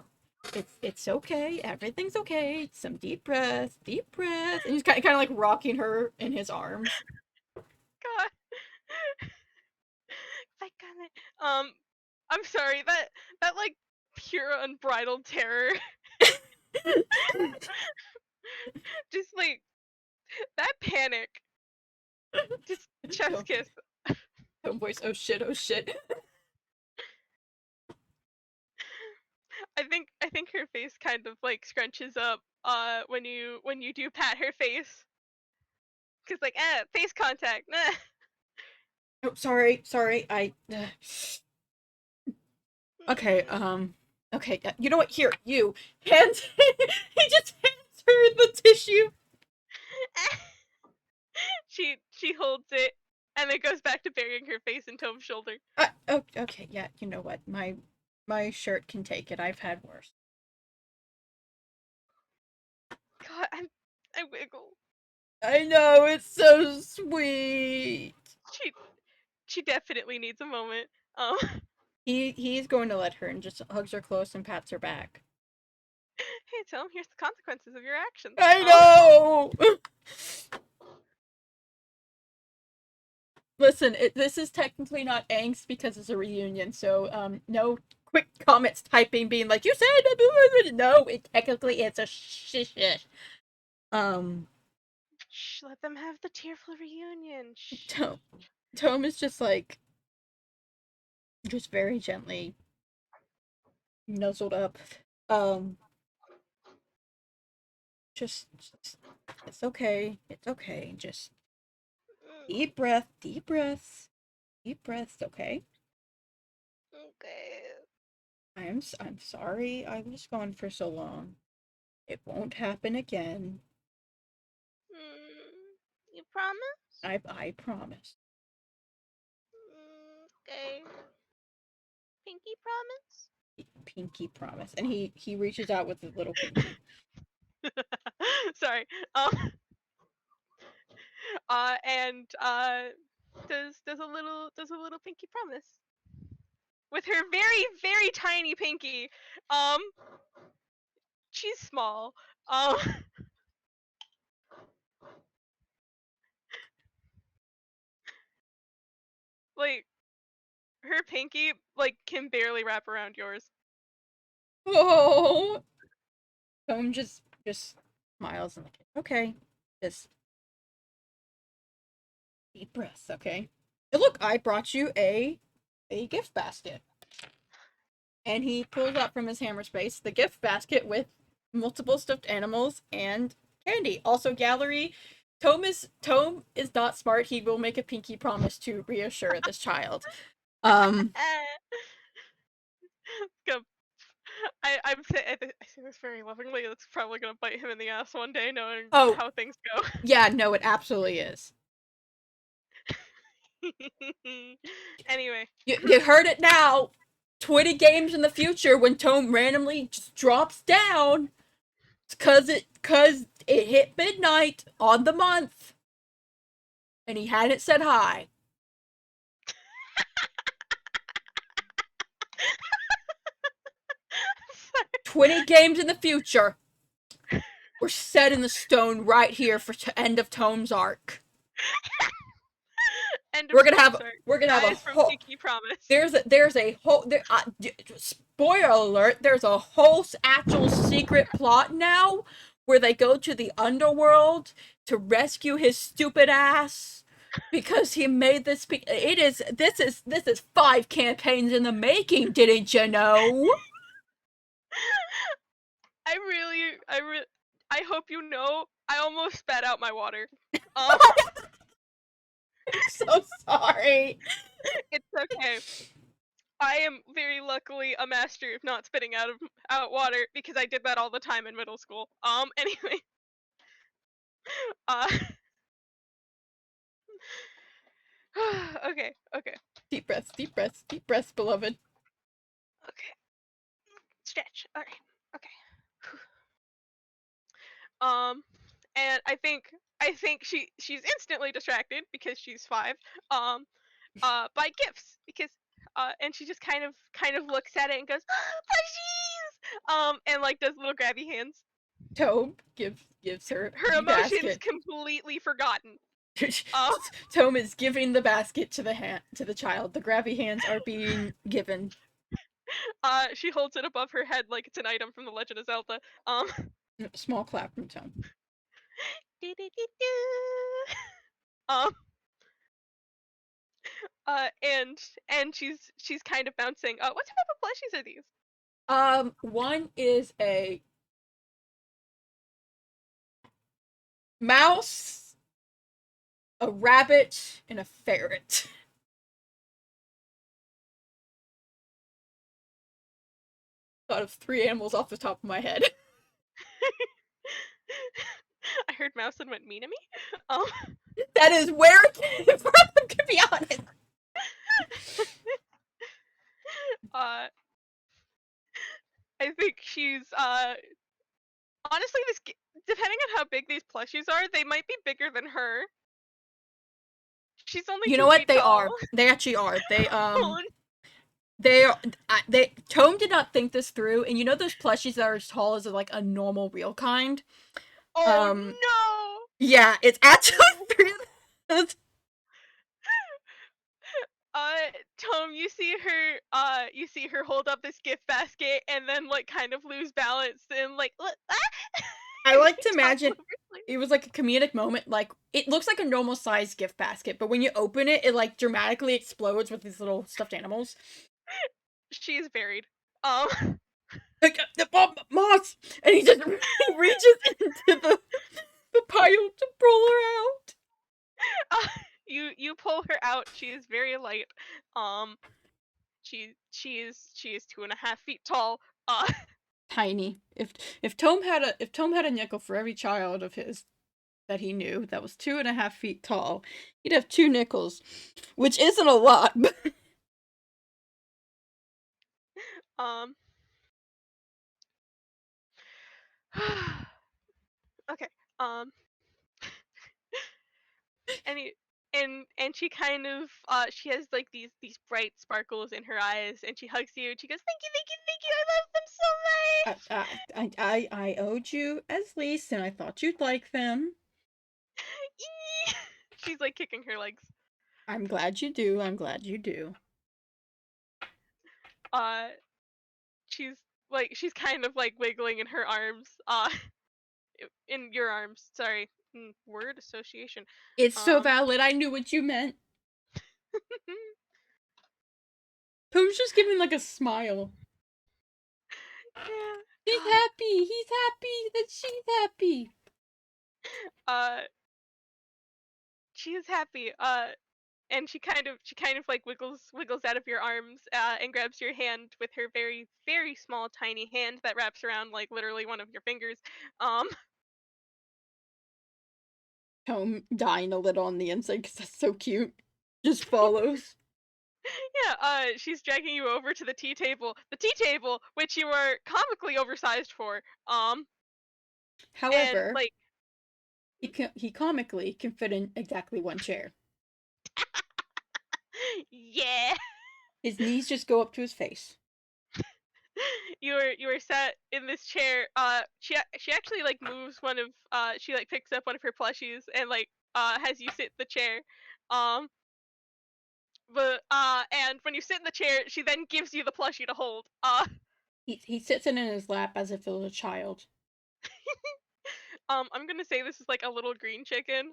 It's okay. Everything's okay. Some deep breaths. Deep breaths. And he's kind of like rocking her in his arms. God. I got it. I'm sorry. That like pure unbridled terror. Just like that panic. Just chef's kiss. Voice. Oh shit. Oh shit. I think her face kind of like scrunches up when you do pat her face. Cause like face contact. Oh, sorry. Okay. Okay. You know what? Here, you hand. He just hands her the tissue. She holds it and then goes back to burying her face in Tome's shoulder. Oh, okay. Yeah. You know what? My shirt can take it. I've had worse. God, I wiggle. I know, it's so sweet. She she definitely needs a moment. Um, He's going to let her and just hugs her close and pats her back. hey Tome, here's the consequences of your actions. I know. Listen, this is technically not angst because it's a reunion, so no quick comments typing being like you said. No, it technically it's a shh. Um, Shh, let them have the tearful reunion. Shh. Tome is just like just very gently nuzzled up. Um, just it's okay. It's okay. Just deep breath, deep breaths, deep breaths. Okay. Okay. I'm sorry. I was gone for so long. It won't happen again. You promise? I promise. Okay. Pinky promise? Pinky promise. And he reaches out with his little pinky. Sorry. And does a little pinky promise with her very very tiny pinky. Um, she's small. Um, like her pinky like can barely wrap around yours. Oh, Tom just smiles and like okay, just deep breaths. Okay. And look, I brought you a gift basket. And he pulls out from his hammer space the gift basket with multiple stuffed animals and candy. Also, gallery. Tome is not smart. He will make a pinky promise to reassure this child. Um. I say this very lovingly. That's probably gonna bite him in the ass one day, knowing Oh, how things go. yeah. No, it absolutely is. Anyway, You heard it now. 20 games in the future when Tome randomly just drops down. It's cause it hit midnight on the month. And he hadn't said hi. 20 games in the future. We're set in the stone right here for end of Tome's arc. end We're gonna have Sorry. we're gonna have a Guys from whole Pinky Promise. there's a whole spoiler alert, there's a whole actual secret plot now where they go to the underworld to rescue his stupid ass because he made this is 5 campaigns in the making, didn't you know? I hope you know, I almost spat out my water. Um, I'm so sorry. it's okay. I am very luckily a master of not spitting out water because I did that all the time in middle school. Anyway, uh, okay, Deep breaths, deep breaths, deep breaths, beloved. okay. Stretch. All right. Okay. Um, and I think she's instantly distracted because she's 5. Um, by gifts because and she just kind of looks at it and goes plushies and like does little grabby hands. Tome gives her Her the emotions basket. completely forgotten. Um, Tome is giving the basket to the child. The grabby hands are being given. she holds it above her head like it's an item from the Legend of Zelda. Small clap from Tome. um, and she's kind of bouncing. What type of plushies are these? One is a mouse, a rabbit, and a ferret. Thought of 3 animals off the top of my head. I heard mouse and went mean to me. Um, That is where it came from, to be honest. uh, I think she's honestly depending on how big these plushies are, they might be bigger than her. She's only You know two what? feet They tall. are. They actually are. Oh, They Tome did not think this through, and you know those plushies that are as tall as like a normal real kind. oh Um, no! yeah, it's actually Oh. 3 of those. Uh, Tom, you see her hold up this gift basket and then like kind of lose balance and like I like to topple imagine over place. it was like a comedic moment. Like it looks like a normal size gift basket, but when you open it, it like dramatically explodes with these little stuffed animals. She is buried. Um, Like Moss, and he just he reaches into the pile to pull her out. uh, you pull her out. She is very light. Um, she is 2.5 feet tall. Uh, Tiny. If Tome had a nickel for every child of his that he knew that was 2.5 feet tall, he'd have 2 nickels, which isn't a lot. But um. Okay. Um. And and she kind of she has like these bright sparkles in her eyes and she hugs you and she goes thank you I love them so I owed you as least, and I thought you'd like them. much. She's like kicking her legs. I'm glad you do. I'm glad you do. uh she's kind of like wiggling in her arms in your arms, sorry. Word association. It's so um valid. I knew what you meant. Tome's just giving like a smile. yeah, He's god. happy. He's happy that she's happy. uh she is happy. And she kind of like wiggles out of your arms and grabs your hand with her very very small tiny hand that wraps around like literally one of your fingers. um Tome dying a little on the inside because that's so cute. Just follows. yeah, she's dragging you over to the tea table which you are comically oversized for. And However, like he comically can fit in exactly 1 chair. yeah. His knees just go up to his face. You are sat in this chair. She actually like moves one of she like picks up one of her plushies and like has you sit in the chair. um And when you sit in the chair, she then gives you the plushie to hold. He sits in his lap as if it was a child. I'm gonna say this is like a little green chicken,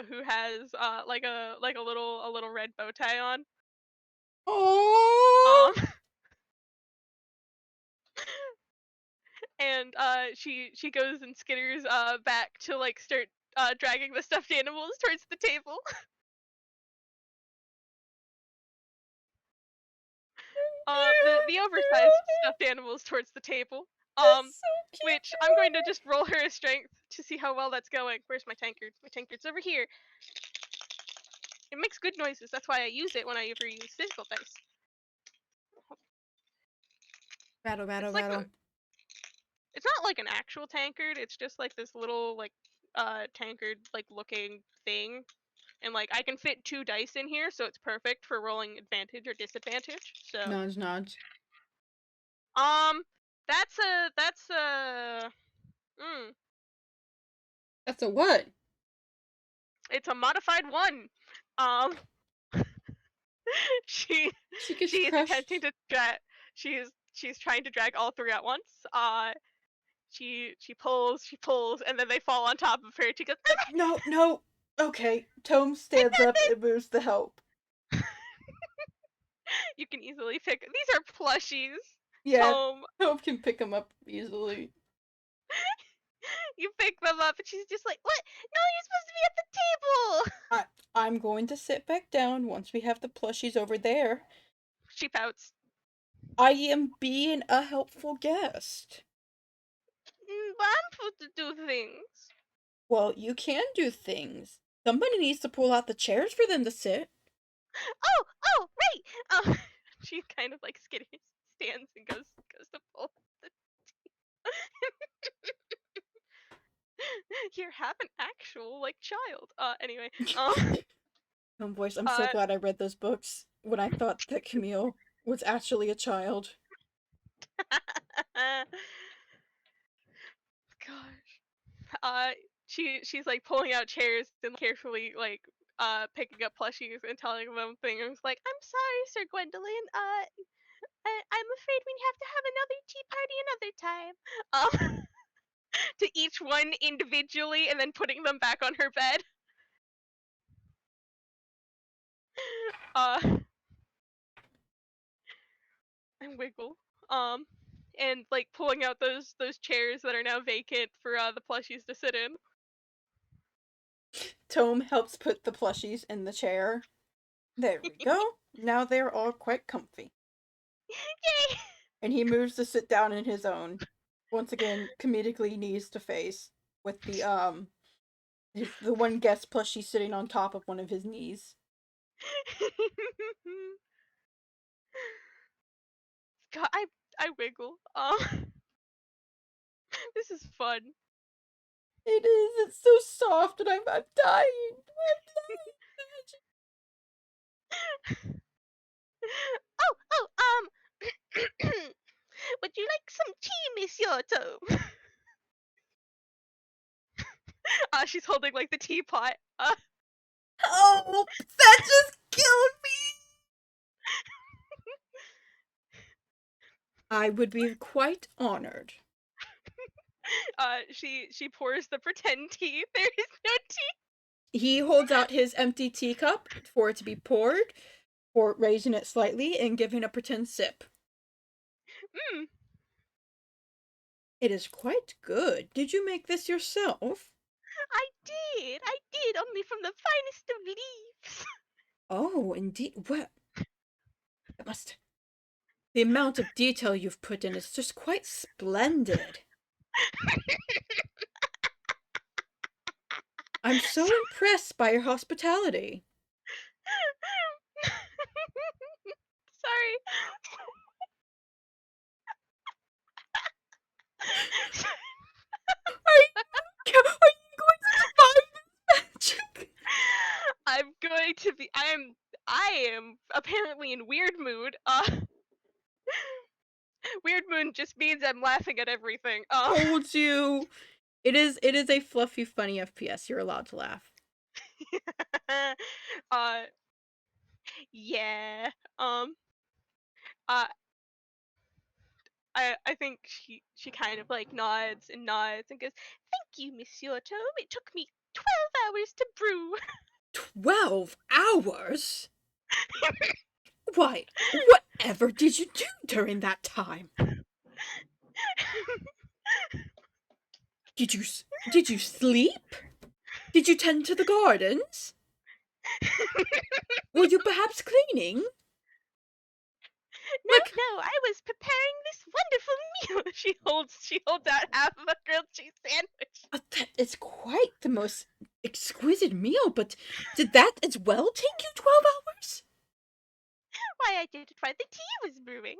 who has like a little red bow tie on. Oh, Um, and she goes and skitters back to like start dragging the stuffed animals towards the table. The oversized stuffed animals towards the table. Um, that's so which I'm going to cute. just roll her a strength to see how well that's going. Where's my tankard? My tankard's over here. It makes good noises. That's why I use it when I ever use physical dice. Battle, battle, It's like battle. it's not like an actual tankard. It's just like this little like tankard like looking thing. And like I can fit 2 dice in here, so it's perfect for rolling advantage or disadvantage. So Nods, nods. um that's a mm, That's a what? it's a modified 1. Um she She gets she's attempting crushed. to drag she's trying to drag all 3 at once. She pulls and then they fall on top of her. She goes, No, no. Okay, Tome stands up and moves to help. you can easily pick. These are plushies. Yeah, Tome, Tome can pick him up easily. you pick them up, and she's just like, "What? No, you're supposed to be at the table." I'm going to sit back down once we have the plushies over there. She pouts. I am being a helpful guest. But I'm supposed to do things. Well, you can do things. Somebody needs to pull out the chairs for them to sit. Oh, right. She kind of like stands and goes to pull. Here, have an actual like child. Anyway. Oh, boys, I'm so Uh. glad I read those books when I thought that Camille was actually a child. Gosh. Uh, she's like pulling out chairs and carefully like picking up plushies and telling them things like, "I'm sorry, Sir Gwendolyn. I'm afraid we have to have another tea party another time." To each one individually, and then putting them back on her bed. Uh, and wiggle. Um, and like pulling out those chairs that are now vacant for the plushies to sit in. Tome helps put the plushies in the chair. There we go. Now they're all quite comfy. Yay! And he moves to sit down in his own. Once again, comedically knees to face, with the one guest plushie sitting on top of one of his knees. God, I wiggle. This is fun. It is. It's so soft, and I'm dying. Oh, would you like some tea, Miss Yoto? She's holding like the teapot. Oh, that just killed me. I would be quite honored. She pours the pretend tea. There is no tea. He holds out his empty teacup for it to be poured, for raising it slightly and giving a pretend sip. Mm, It is quite good. Did you make this yourself? I did, only from the finest of leaves. Oh, indeed. What? It must. The amount of detail you've put in is just quite splendid. I'm so impressed by your hospitality. Sorry. Are you going to survive this magic? I am apparently in weird mood. Weird mood just means I'm laughing at everything. Told you. It is a fluffy, funny FPS. You're allowed to laugh. uh, Yeah. Uh, I think she kind of like nods and goes, "Thank you, Monsieur Tome. It took me 12 hours to brew." 12 hours? Why, whatever did you do during that time? Did you did you sleep? Did you tend to the gardens? Were you perhaps cleaning? No, Like, no, I was preparing this wonderful meal. She holds out half of a grilled cheese sandwich. that is quite the most exquisite meal, but did that as well take you 12 hours? Why, I did it while the tea was brewing.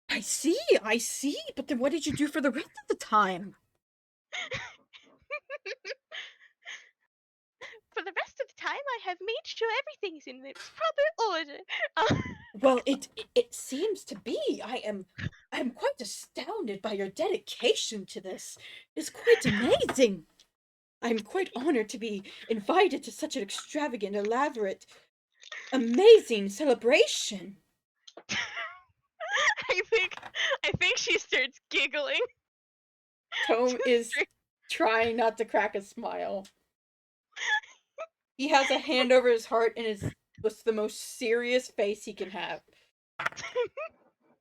I see, but then what did you do for the rest of the time? For the rest of the time, I have made sure everything's in its proper order. Uh, Well, it seems to be. I am quite astounded by your dedication to this. It's quite amazing. I'm quite honored to be invited to such an extravagant, elaborate, amazing celebration. I think I think she starts giggling. Tome Just is straight. trying not to crack a smile. He has a hand over his heart and is what's the most serious face he can have.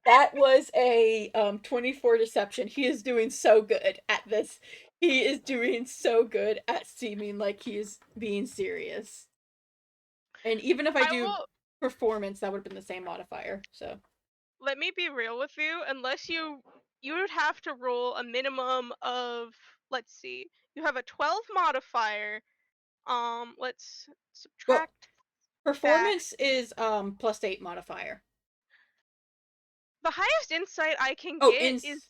That was a 24 deception. He is doing so good at this. He is doing so good at seeming like he is being serious. And even if I I do will performance, that would have been the same modifier. So, Let me be real with you. Unless you would have to roll a minimum of, let's see, you have a 12 modifier. Let's well, subtract that. performance is +8 modifier. The highest insight I can Oh, get in is,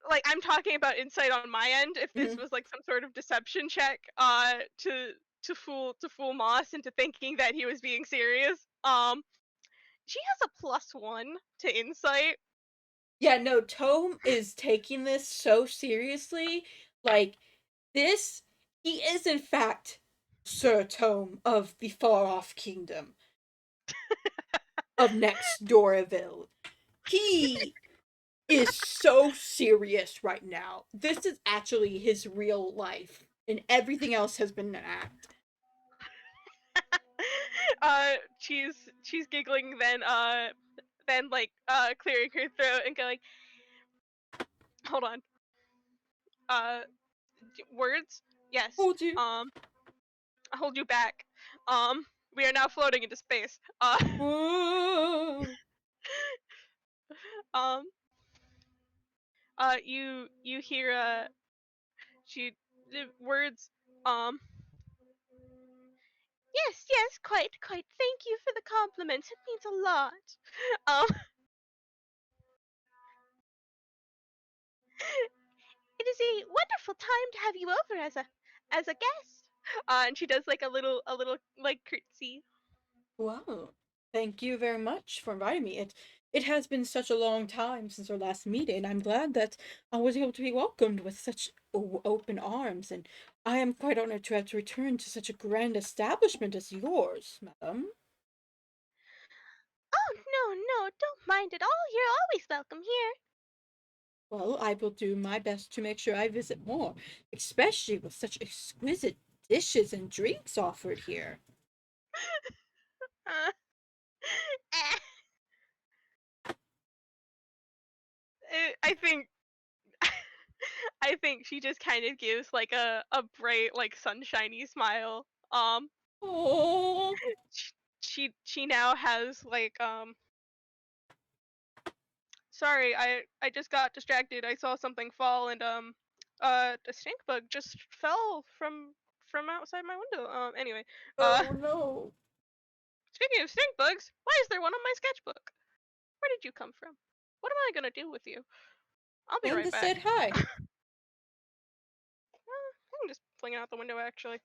like, I'm talking about insight on my end. If this mhm. was like some sort of deception check, to fool Moss into thinking that he was being serious. She has a +1 to insight. Yeah, no, Tome is taking this so seriously. Like this, he is in fact Sir Tome of the far off kingdom of next Doraville. He is so serious right now. This is actually his real life, and everything else has been an act. She's giggling, then like clearing her throat and going, hold on. Uh, Words? Yes. Told you. I hold you back. We are now floating into space. Whoa. Um, you hear she the words. Um, yes, yes, quite. Thank you for the compliments. It means a lot. Um, it is a wonderful time to have you over as a guest. And she does like a little like curtsy. Wow. Thank you very much for inviting me. It has been such a long time since our last meeting. I'm glad that I was able to be welcomed with such open arms, and I am quite honored to have to return to such a grand establishment as yours, madam. Oh no, don't mind at all. You're always welcome here. Well, I will do my best to make sure I visit more, especially with such exquisite dishes and drinks offered here. Uh, I think I think she just kind of gives like a bright like sunshiny smile. Oh, sh- she now has like sorry, I just got distracted. I saw something fall and a stink bug just fell from outside my window. Anyway, uh oh no. speaking of stink bugs, why is there one on my sketchbook? Where did you come from? What am I gonna do with you? I'll be And right to back. said hi. I can just fling it out the window actually.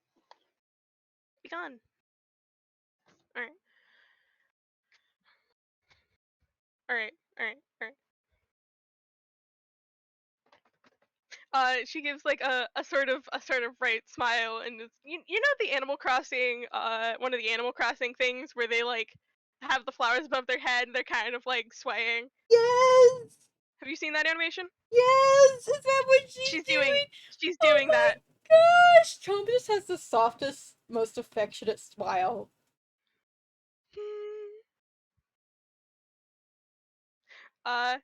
Be gone. Alright. Alright. Alright. Alright. She gives like a sort of bright smile and it's, you know the Animal Crossing one of the Animal Crossing things where they like have the flowers above their head and they're kind of like swaying. Yes! Have you seen that animation? Yes! Is that what she's She's doing doing? she's Oh doing my that. gosh! Tome just has the softest, most affectionate smile. Uh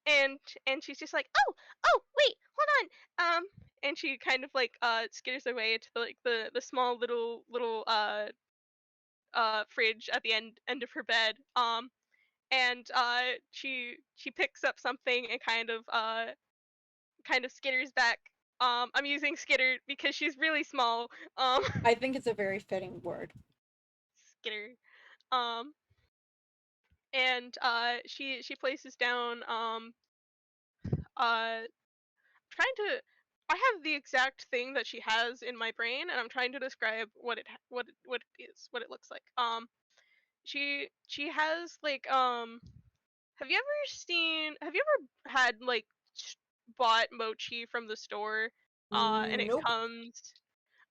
and she's just like, oh, wait, hold on. And she kind of like skitters away to the small little fridge at the end of her bed. And she picks up something and kind of skitters back. I'm using skitter because she's really small. Um, I think it's a very fitting word. skitter. Um, and she places down trying to. I have the exact thing that she has in my brain, and I'm trying to describe what it is, what it looks like. She has like have you ever had like bought mochi from the store and it Nope. comes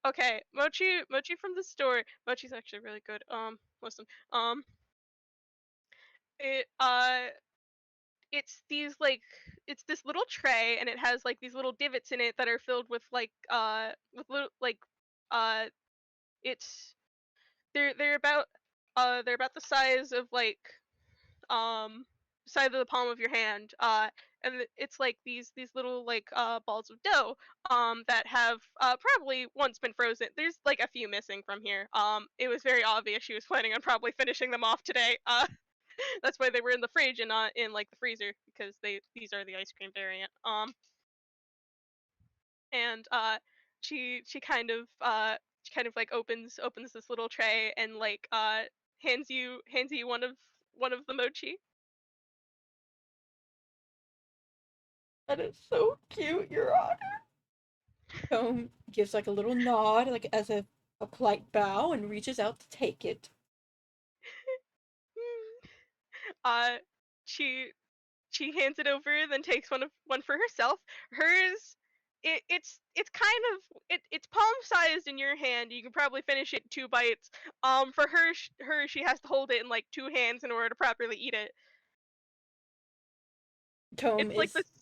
okay, mochi from the store. Mochi's actually really good. Listen. It it's these like it's this little tray and it has like these little divots in it that are filled with little like uh it's they're about the size of like side of the palm of your hand and it's like these little like balls of dough that have probably once been frozen. There's like a few missing from here. It was very obvious she was planning on probably finishing them off today. That's why they were in the fridge and not in like the freezer, because these are the ice cream variant. And she kind of like opens this little tray and like hands you one of the mochi. That is so cute, Your Honor. Tome gives like a little nod, like as a polite bow, and reaches out to take it. uh she she hands it over, then takes one for herself. Hers, it's kind of it's palm sized in your hand. You can probably finish it in 2 bites. For her she has to hold it in like 2 hands in order to properly eat it. Tome It's like is this. It's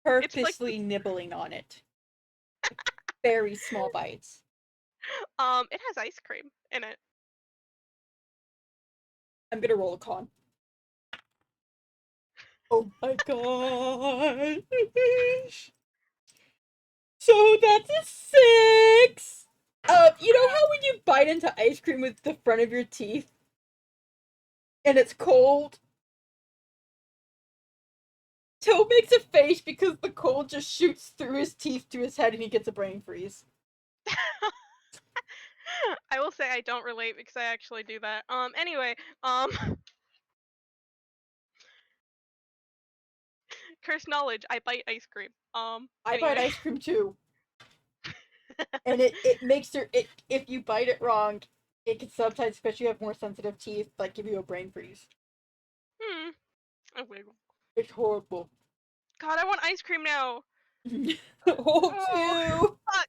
like this. purposely nibbling on it. Very small bites. It has ice cream in it. I'm gonna roll a con. Oh my gosh. So that's a 6. You know how when you bite into ice cream with the front of your teeth and it's cold? Toe makes a face because the cold just shoots through his teeth to his head and he gets a brain freeze. I will say I don't relate because I actually do that. Anyway, um, cursed knowledge. I bite ice cream. I bite Anyway. ice cream too. And it makes your it if you bite it wrong, it can sometimes, especially if you have more sensitive teeth, like give you a brain freeze. Hmm. A wiggle. It's horrible. God, I want ice cream now. Oh, Oh, too. fuck.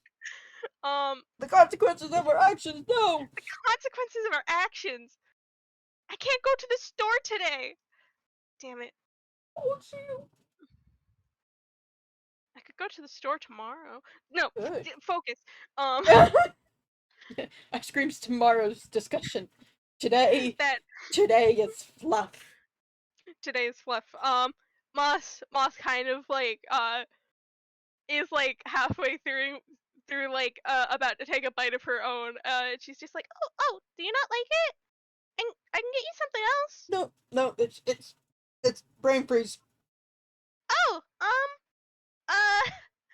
Um, The consequences of our actions. No. the consequences of our actions. I can't go to the store today. Damn it. Oh, too. I could go to the store tomorrow. No, Good. focus. Ice cream's tomorrow's discussion. Today, That today is fluff. today's fluff. Moss kind of like is like halfway through like about to take a bite of her own. She's just like, oh, do you not like it? And I can get you something else. No, no, it's brain freeze. Oh, uh,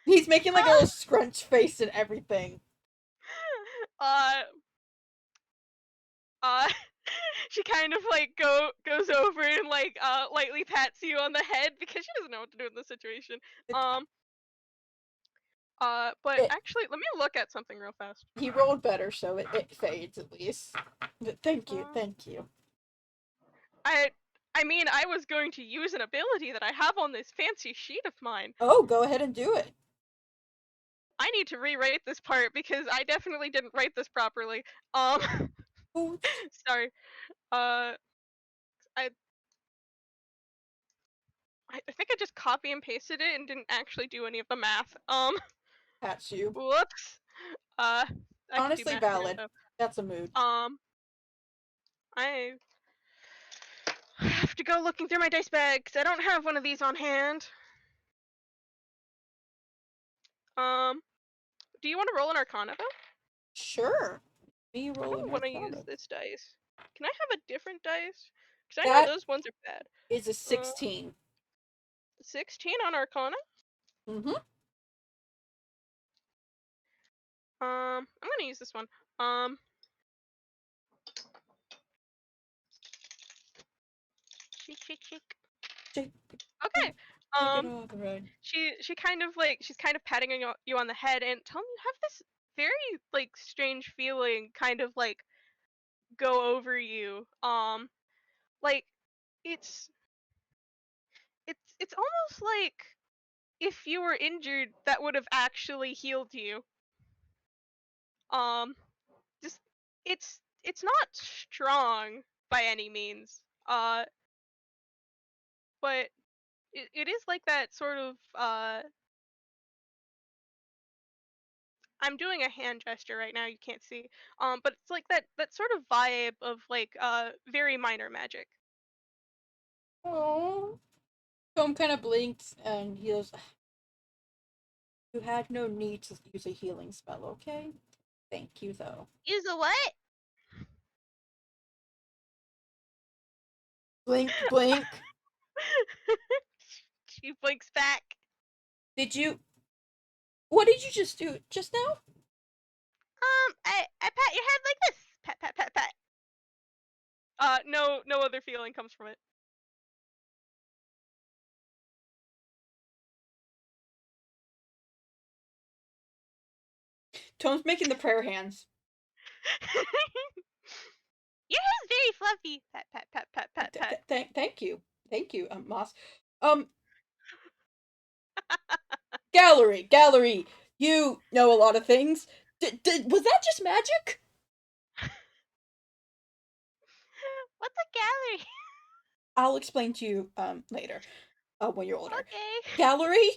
He's making like a little uh, scrunch face and everything. uh, uh. She kind of like goes over and like lightly pats you on the head because she doesn't know what to do in this situation. It, Um, but it actually, let me look at something real fast. he rolled better, so it fades at least. But thank you, Uh, thank you. I I mean, I was going to use an ability that I have on this fancy sheet of mine. Oh, go ahead and do it. I need to rewrite this part because I definitely didn't write this properly. Um, Oops. sorry. Uh, I think I just copy and pasted it and didn't actually do any of the math. That's you. Whoops. Uh, I could do Honestly math now valid. though. That's a mood. I have to go looking through my dice bag because I don't have one of these on hand. Do you want to roll an Arcana though? Sure. Me I roll an don't want to use Arcana. this dice. Can I have a different dice? Because I know That those ones are bad. is a Uh, 16. 16 on Arcana. Mm-hmm. I'm gonna use this one. Um, Chick. Shake, Okay. shake it Um, off, right? she's kind of patting you on the head and telling you have this very like strange feeling kind of like go over you. Like it's it's almost like if you were injured that would have actually healed you. Um, just it's not strong by any means. But it is like that sort of I'm doing a hand gesture right now, you can't see. But it's like that sort of vibe of like very minor magic. Oh. Tom kind of blinks and he goes, "You had no need to use a healing spell, okay? Thank you, though." Use a what? Blink, blink. She blinks back. Did you. What did you just do just now? I pat your head like this. Pat pat pat pat. No other feeling comes from it. Tom's making the prayer hands. Your hair's very fluffy. Pat pat pat pat pat pat. Thank you. Thank you, Moss. Um, Gallery, you know a lot of things. Was that just magic? What's a gallery? I'll explain to you, later, when you're older. Okay. Gallery?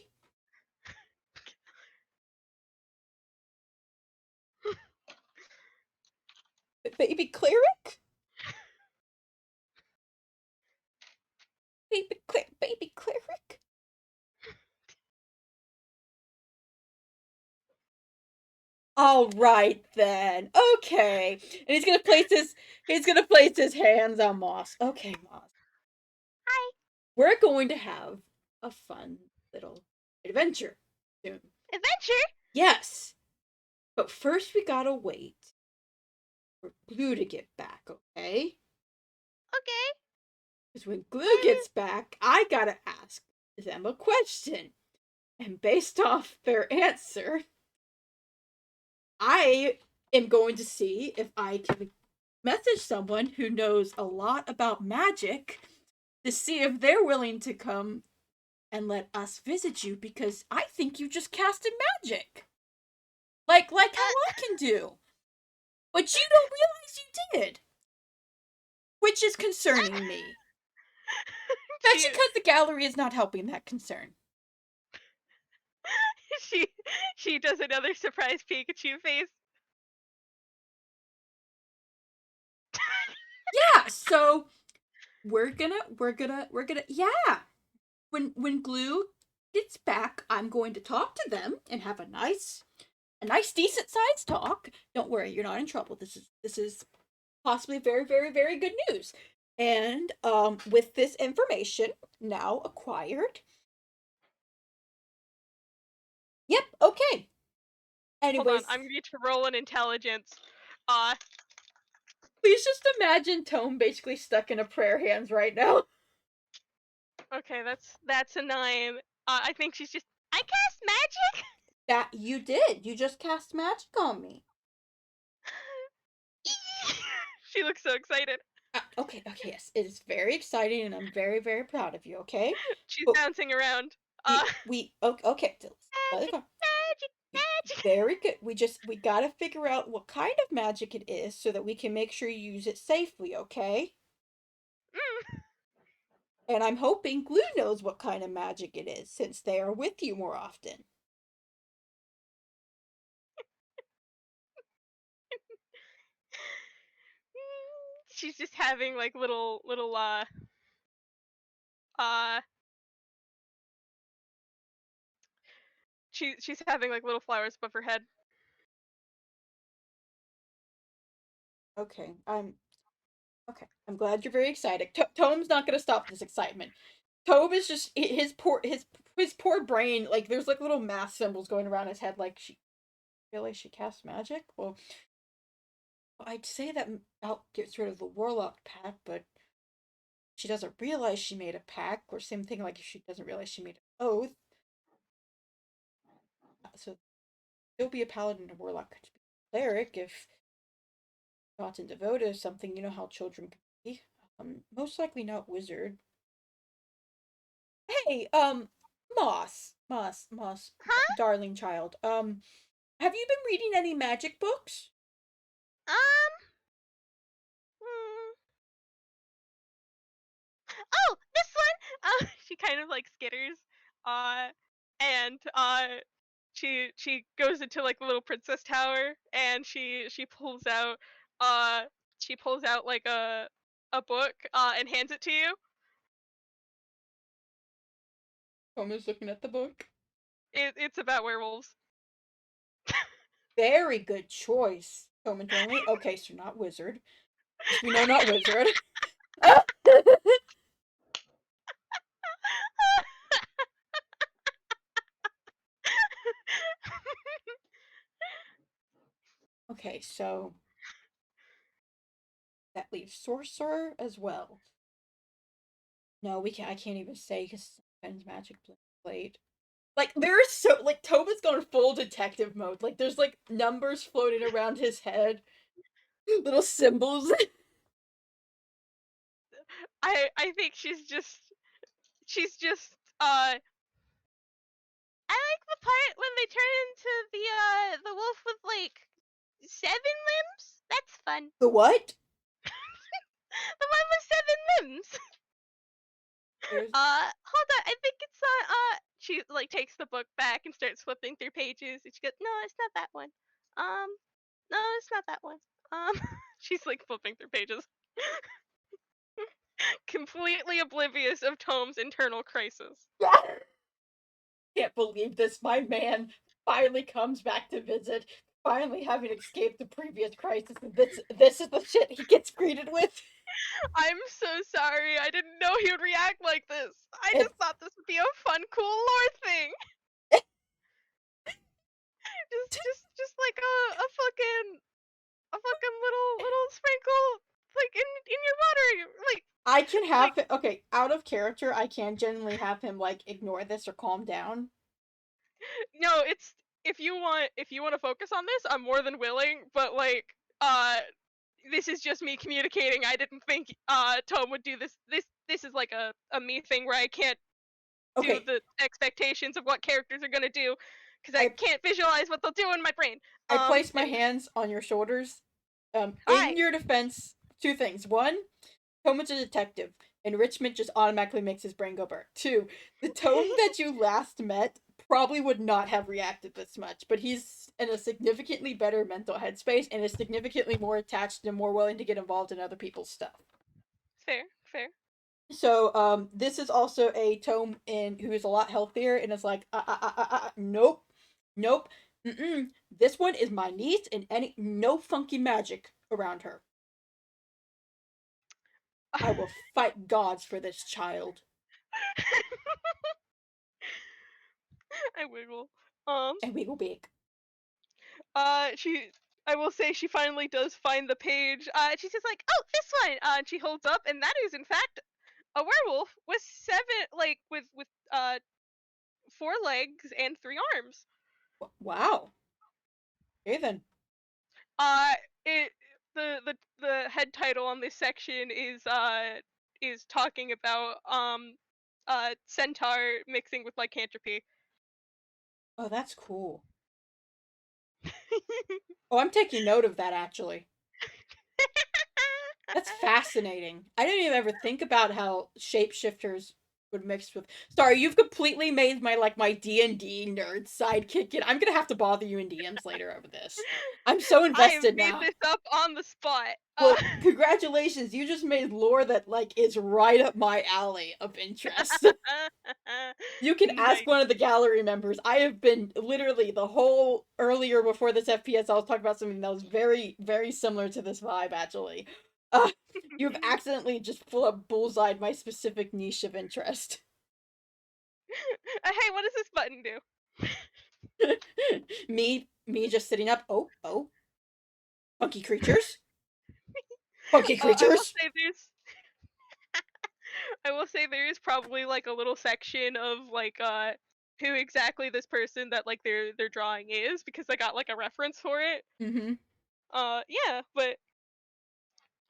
Baby cleric? Baby cleric? All right then. Okay. And he's gonna place his hands on Moss. Okay, Moss. Hi. We're going to have a fun little adventure soon. Adventure? Yes. But first we gotta wait for Glue to get back, okay? Okay. Because when Glue gets back, I gotta ask them a question. And based off their answer, I am going to see if I can message someone who knows a lot about magic to see if they're willing to come and let us visit you because I think you just casted magic. Like how I can do. But you don't realize you did. Which is concerning me. Especially because the gallery is not helping that concern. she she does another surprise Pikachu face. Yeah, so we're gonna yeah. When Glue gets back, I'm going to talk to them and have a nice decent sized talk. Don't worry, you're not in trouble. This is possibly very, very, very good news. And with this information now acquired. Yep, okay. Hold on, Anyways, I'm gonna need to roll an intelligence. please just imagine Tome basically stuck in a prayer hands right now. Okay, that's a 9. I think she's just I cast magic. That you did. You just cast magic on me. She looks so excited. Okay, yes. It is very exciting and I'm very, very proud of you, okay? She's But bouncing around. okay, Magic, magic, magic. very good. We gotta figure out what kind of magic it is so that we can make sure you use it safely, okay? And I'm hoping Glue knows what kind of magic it is, since they are with you more often. She's just having like little uh she's having like little flowers above her head. Okay, I'm glad you're very excited. Tome's not gonna stop this excitement. Tome is just his poor brain. Like there's like little math symbols going around his head. Like she realized she casts magic. Well, I'd say that gets rid of the warlock pact, but she doesn't realize she made a pact. Or same thing, like if she doesn't realize she made an oath. So she'll be a paladin and warlock could be a cleric if not in devoted to something. You know how children can be. Most likely not wizard. Hey, Moss, Huh? darling child. Have you been reading any magic books? Um. Hmm. Oh, this one. She kind of like skitters. Uh, and she goes into like the little princess tower, and she pulls out uh like a book and hands it to you. Toma's looking at the book. It's about werewolves. Very good choice. Toma told me. Okay, so not wizard. As we know, not wizard. Okay, so that leaves sorcerer as well. No, we can't. I can't even say because Ben's magic blade. Like there's so like Toma's gone full detective mode. Like there's like numbers floating around his head, little symbols. I think she's just I like the part when they turn into the wolf with like 7 limbs. That's fun. The what? The one with 7 limbs. There's Hold on. I think it's she like takes the book back and starts flipping through pages, and she goes, "No, it's not that one. Um, no, it's not that one. Um." She's like flipping through pages, completely oblivious of Tome's internal crisis. yeah. Can't believe this. My man finally comes back to visit. Finally having escaped the previous crisis, and this is the shit he gets greeted with. I'm so sorry. I didn't know he would react like this. I It's just thought this would be a fun, cool lore thing. Just like a fucking little sprinkle like in your water, I can like have it. Okay, out of character, I can generally have him like ignore this or calm down. no, it's if you want to focus on this, I'm more than willing, but like uh this is just me communicating. I didn't think Tome would do this. This is like a me thing where I can't do Okay, the expectations of what characters are gonna do because I I can't visualize what they'll do in my brain. I place my Anyway, hands on your shoulders. In hi. your defense, two things. One, Toma's a detective. Enrichment just automatically makes his brain go burr. Two, the Tome that you last met probably would not have reacted this much, but he's in a significantly better mental headspace and is significantly more attached and more willing to get involved in other people's stuff. Fair, fair. So, this is also a Tome in who is a lot healthier and is like, nope, nope, This one is my niece, and any no funky magic around her. I will fight gods for this child. I wiggle. Um, And we will big. she. I will say she finally does find the page. She's just like, oh, this one. And she holds up, and that is in fact a werewolf with with 4 legs and 3 arms. Wow. Okay then. Uh, it the head title on this section is talking about centaur mixing with lycanthropy. Oh, that's cool. Oh, I'm taking note of that actually. That's fascinating. I didn't even ever think about how shapeshifters would mix with. Sorry, you've completely made my D&D nerd sidekick. I'm gonna have to bother you in DMs later over this. I'm so I have invested made now. this up on the spot. Well, congratulations. You just made lore that is right up my alley of interest. You can ask Nice. one of the gallery members. I have been literally the whole earlier before this FPS. I was talking about something that was very, very similar to this vibe. Actually, uh, you've accidentally just full up bullseyed my specific niche of interest. Hey, what does this button do? Me just sitting up. Oh, oh, funky creatures, funky I will creatures. say there's I will say there is probably like a little section of like who exactly this person that like their drawing is, because I got like a reference for it. Mm-hmm. Yeah, but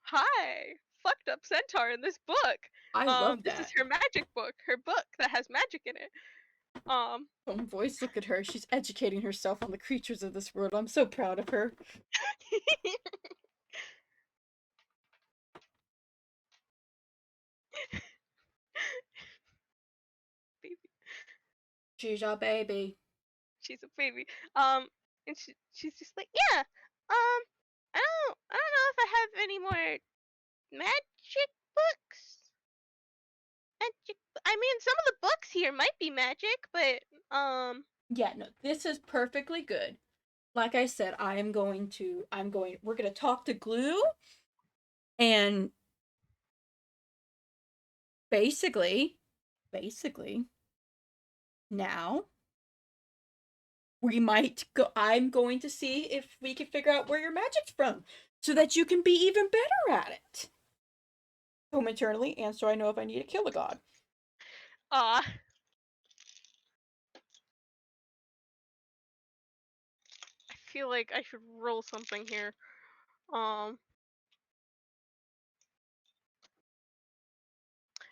hi, fucked up centaur in this book. I love This is that. her magic book, her book that has magic in it. Um, Home voice, look at her. She's educating herself on the creatures of this world. I'm so proud of her. baby, She's a baby. she's a baby. And she's just like, yeah. I don't know if I have any more magic books. Magic. I mean, some of the books here might be magic, but Yeah, no, this is perfectly good. Like I said, we're gonna talk to Glue, and basically, now I'm going to see if we can figure out where your magic's from, so that you can be even better at it. Momentarily, and so I know if I need to kill a god. uh, I feel like I should roll something here. I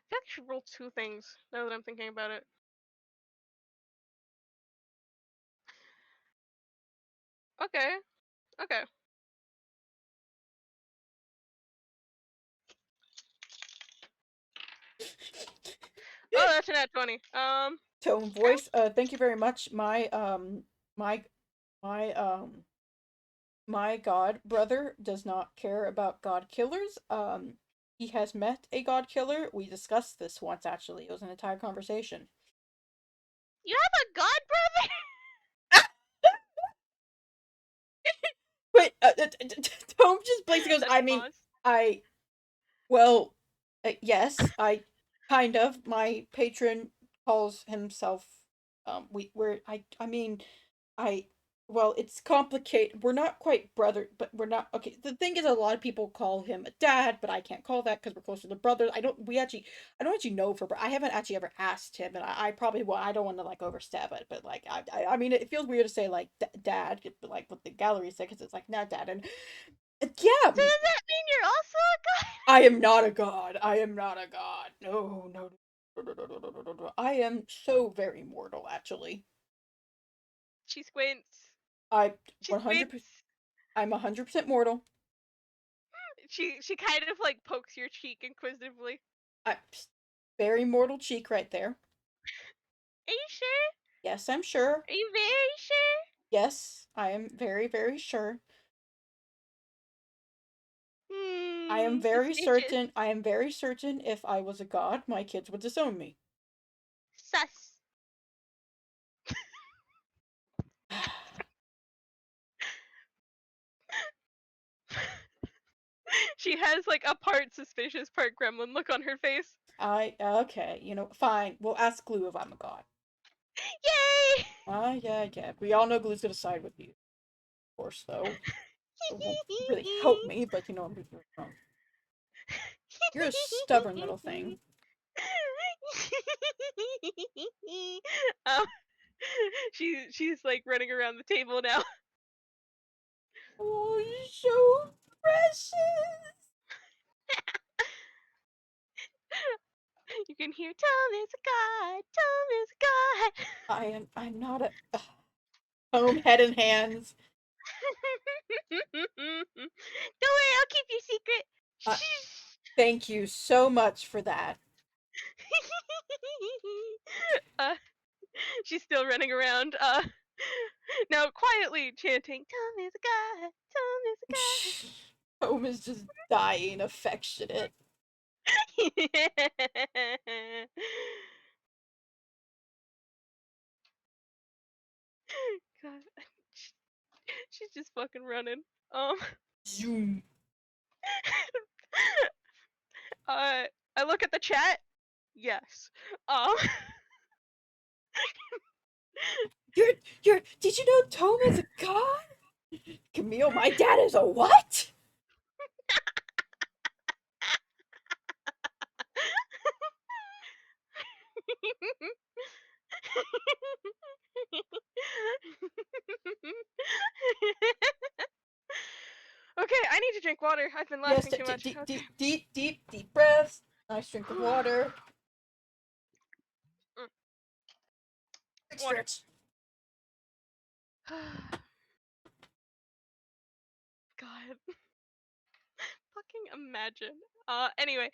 feel like I should roll two things now that I'm thinking about it. Okay, okay. Oh, that's an at 20. Tone Okay. voice. Thank you very much. My my my god brother does not care about god killers. He has met a god killer. We discussed this once actually. It was an entire conversation. You have a god brother? But Tome just blinks and goes, That's I mean, pause. I well, yes, I kind of. My patron calls himself we're I mean, I well, it's complicated. We're not quite brother, but we're not okay. The thing is, a lot of people call him a dad, but I can't call that because we're closer to brothers. I don't actually know for. I haven't actually ever asked him, and I probably well, I don't want to overstep it, but I mean, it feels weird to say dad, like what the gallery said, because it's like not dad, and yeah, So does that mean you're also a god? I am not a god. I am not a god. No, no, no. I am so very mortal, actually. She squints. I She 100%. squints. I'm 100% mortal. She kind of like pokes your cheek inquisitively. I very mortal cheek right there. Are you sure? Yes, I'm sure. Are you very sure? Yes, I am very, very sure. I am very Suspicious. certain. I am very certain if I was a god, my kids would disown me. Sus. She has like a part suspicious, part gremlin look on her face. Okay, fine. We'll ask Glue if I'm a god. Yay! Yeah, yeah. We all know Glue's gonna side with you, of course, though. It won't really help me, but you're a stubborn little thing. um, she's like running around the table now. Oh, you're so precious. You can hear Tom is a god, Tom is a god. I'm not a home head and hands. Don't worry, I'll keep your secret. Uh, thank you so much for that. uh, she's still running around, now quietly chanting, "Tom is a god, Tom is Tome is just dying affectionate. a god." God, she's just fucking running. Um, Zoom. I look at the chat. Yes. Um, Did you know Tome is a god? Camille, my dad is a what? Okay, I need to drink water. I've been Yes, laughing too much. deep, Okay. deep breaths. Nice drink of water. Mm, Quick water. stretch. God. Fucking imagine. Anyway,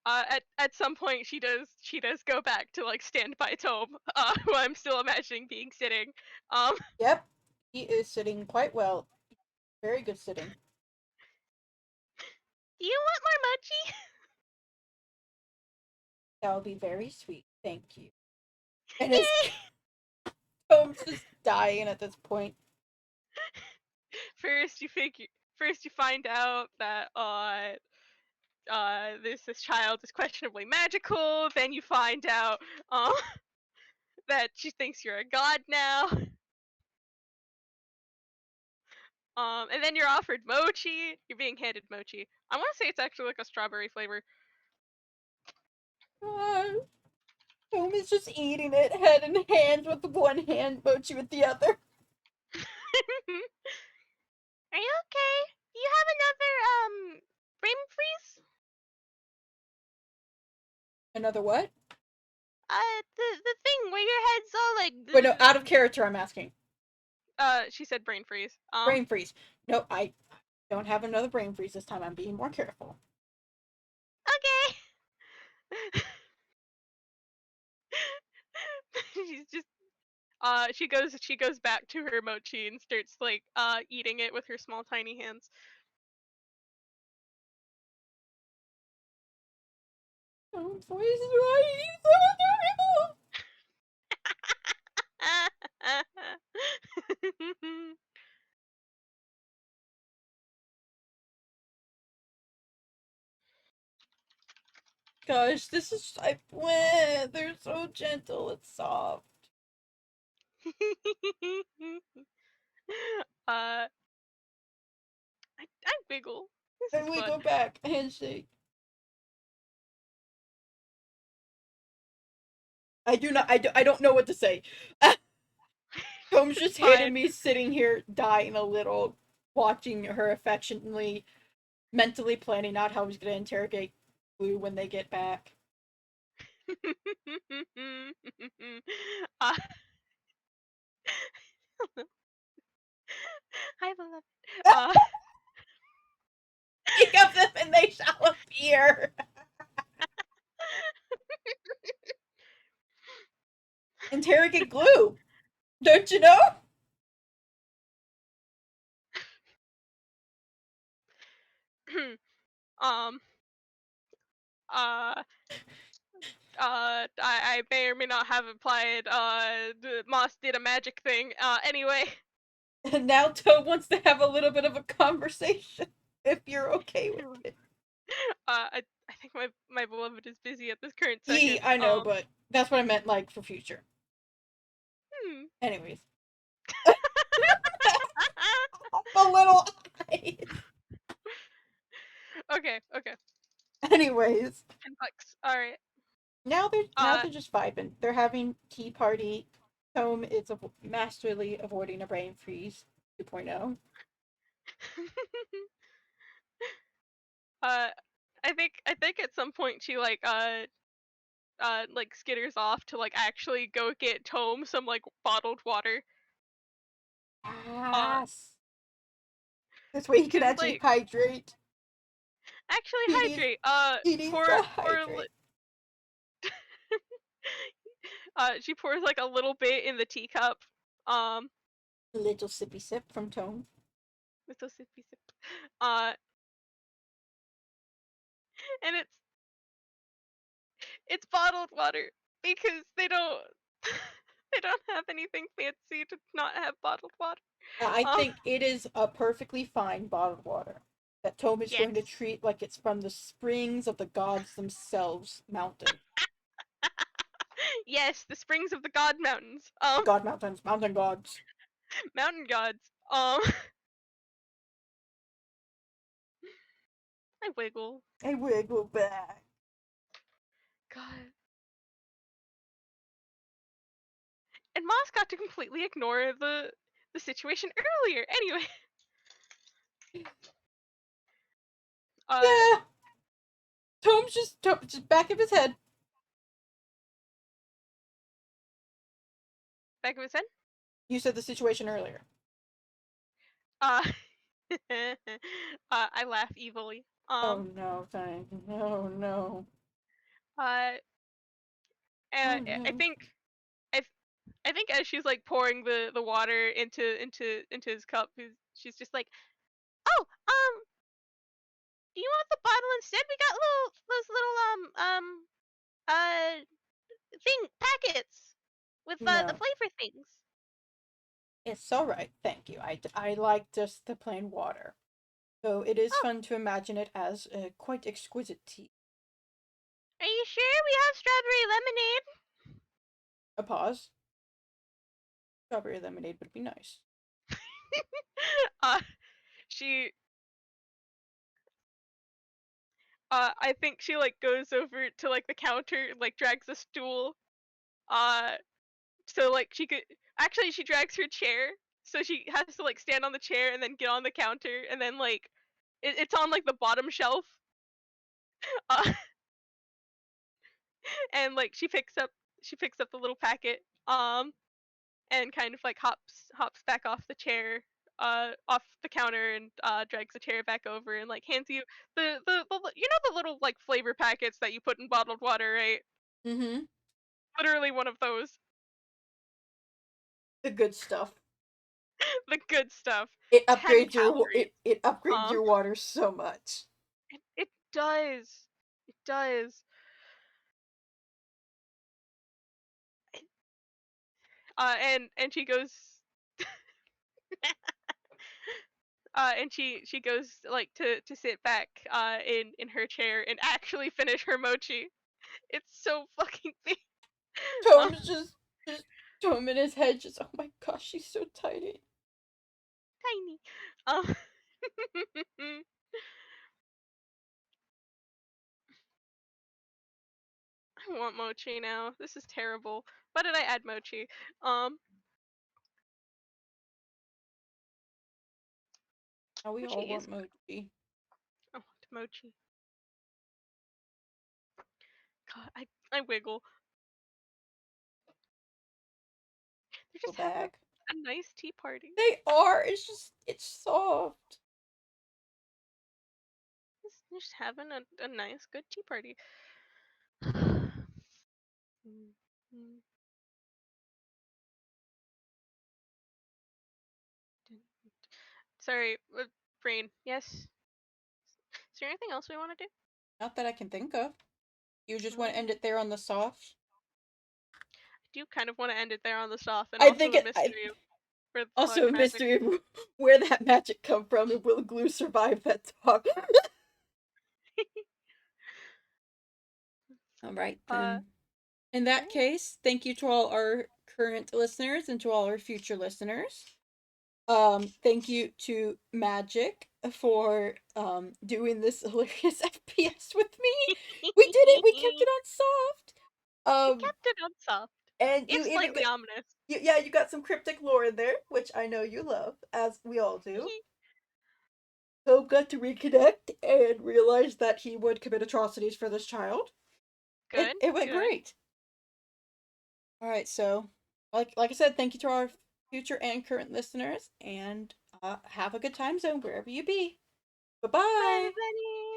at some point she does go back to like stand by Tome, who I'm still imagining being sitting. Um, Yep, he is sitting quite well. Very good sitting. do you want more mochi? That will be very sweet. Thank you. And his Tome's just dying at this point. First you figure, first you find out that this child is questionably magical. Then you find out um that she thinks you're a god now. And then you're offered mochi. You're being handed mochi. I want to say it's actually like a strawberry flavor. Uh, Tome is just eating it, head in hand with one hand, Mochi with the other. Are you okay? Do you have another brain freeze? Another what? The thing where your head's all like. Wait, no, out of character, I'm asking. She said brain freeze. Brain freeze. No, I don't have another brain freeze this time. I'm being more careful. Okay. She's just she goes back to her mochi and starts like eating it with her small tiny hands. Tome's voice is right. He's so adorable. Gosh, this is they're so gentle and soft. I wiggle. This Then is we fun. go back. Handshake. I don't know what to say. Tome's just Fine. hitting me sitting here dying a little, watching her affectionately, mentally planning out how he's gonna interrogate Blue when they get back. uh, Hi, beloved. Uh, Speak of them and they shall appear. Interrogate Glue. Don't you know? um, uh, I may or may not have implied, Moss did a magic thing. Anyway, And now Toad wants to have a little bit of a conversation. If you're okay with it. I think my beloved is busy at this current Yee, second. I know, but that's what I meant, like, for future. Hmm. Anyways. A little eyes. Okay, okay. Anyways. 10 bucks. Alright. Now they're just vibing. They're having tea party. Tome is masterly avoiding a brain freeze 2.0. uh, I think at some point she like skitters off to like actually go get Tome some like bottled water. Uh, Yes. This way he can Cause actually like hydrate. actually He needs hydrate. he needs to hydrate. She pours like a little bit in the teacup. Um, A little sippy sip from Tome. little sippy sip. Uh, and it's bottled water because they don't they don't have anything fancy to not have bottled water. I Um, think it is a perfectly fine bottled water that Tome is yes, going to treat like it's from the springs of the gods themselves, mountain. yes, the springs of the God Mountains. God mountains, mountain gods. Mountain gods. I wiggle. A wiggle back. God. And Moss got to completely ignore the situation earlier. Anyway, uh, Yeah, Tome's just back of his head. back of his head. You said the situation earlier. Uh, I laugh evilly. Oh no, thank no, no. Uh, Oh and I no. think I, I think as she's like pouring the water into his cup, she's just like, oh, do you want the bottle instead? We got those little uh thing packets with the No. flavor things. It's alright, thank you. I like just the plain water. Though it is Oh, fun to imagine it as quite exquisite tea. are you sure we have strawberry lemonade? A pause. Strawberry lemonade would be nice. uh, she I think she like goes over to like the counter, like drags a stool. Uh, so like she could actually she drags her chair, so she has to like stand on the chair and then get on the counter, and then like it's on like the bottom shelf. Uh, and like she picks up the little packet. And kind of like hops back off the chair. Off the counter and drags the chair back over and like hands you the you know the little like flavor packets that you put in bottled water, right? Mm-hmm. Literally one of those. The good stuff. The good stuff. It 10 upgrades your calories. it upgrades Um, your water so much. it does. It does. And she goes. And she goes like to sit back in her chair and actually finish her mochi. It's so fucking big. Um, Tome's just Tome in his head just oh my gosh, she's so tiny. tiny. Um, I want mochi now. This is terrible. Why did I add mochi? Um, Now we mochi all is want good. mochi. I want mochi. God, I wiggle. They're Go just having back. a nice tea party. They are. It's just it's soft. They're just having a nice, good tea party. Sorry, brain. Yes. Is there anything else we want to do? Not that I can think of. You just want to end Mm, it there on the soft. I do kind of want to end it there on the soft, and I also think the I mystery of where the fuck also a magic. mystery of where that magic come from and will glue survive that talk. All right, Uh, then. In that alright. case, thank you to all our current listeners and to all our future listeners. Thank you to Magic for doing this hilarious FPS with me. We did it. We kept it on soft. We Um, kept it on soft. and you It's even slightly got ominous. yeah, you got some cryptic lore in there, which I know you love, as we all do. Hope got to reconnect and realize that he would commit atrocities for this child. Good, It went good. great. All right, so like I said, thank you to our future and current listeners, and Have a good time zone wherever you be. Bye Bye, bye. everybody.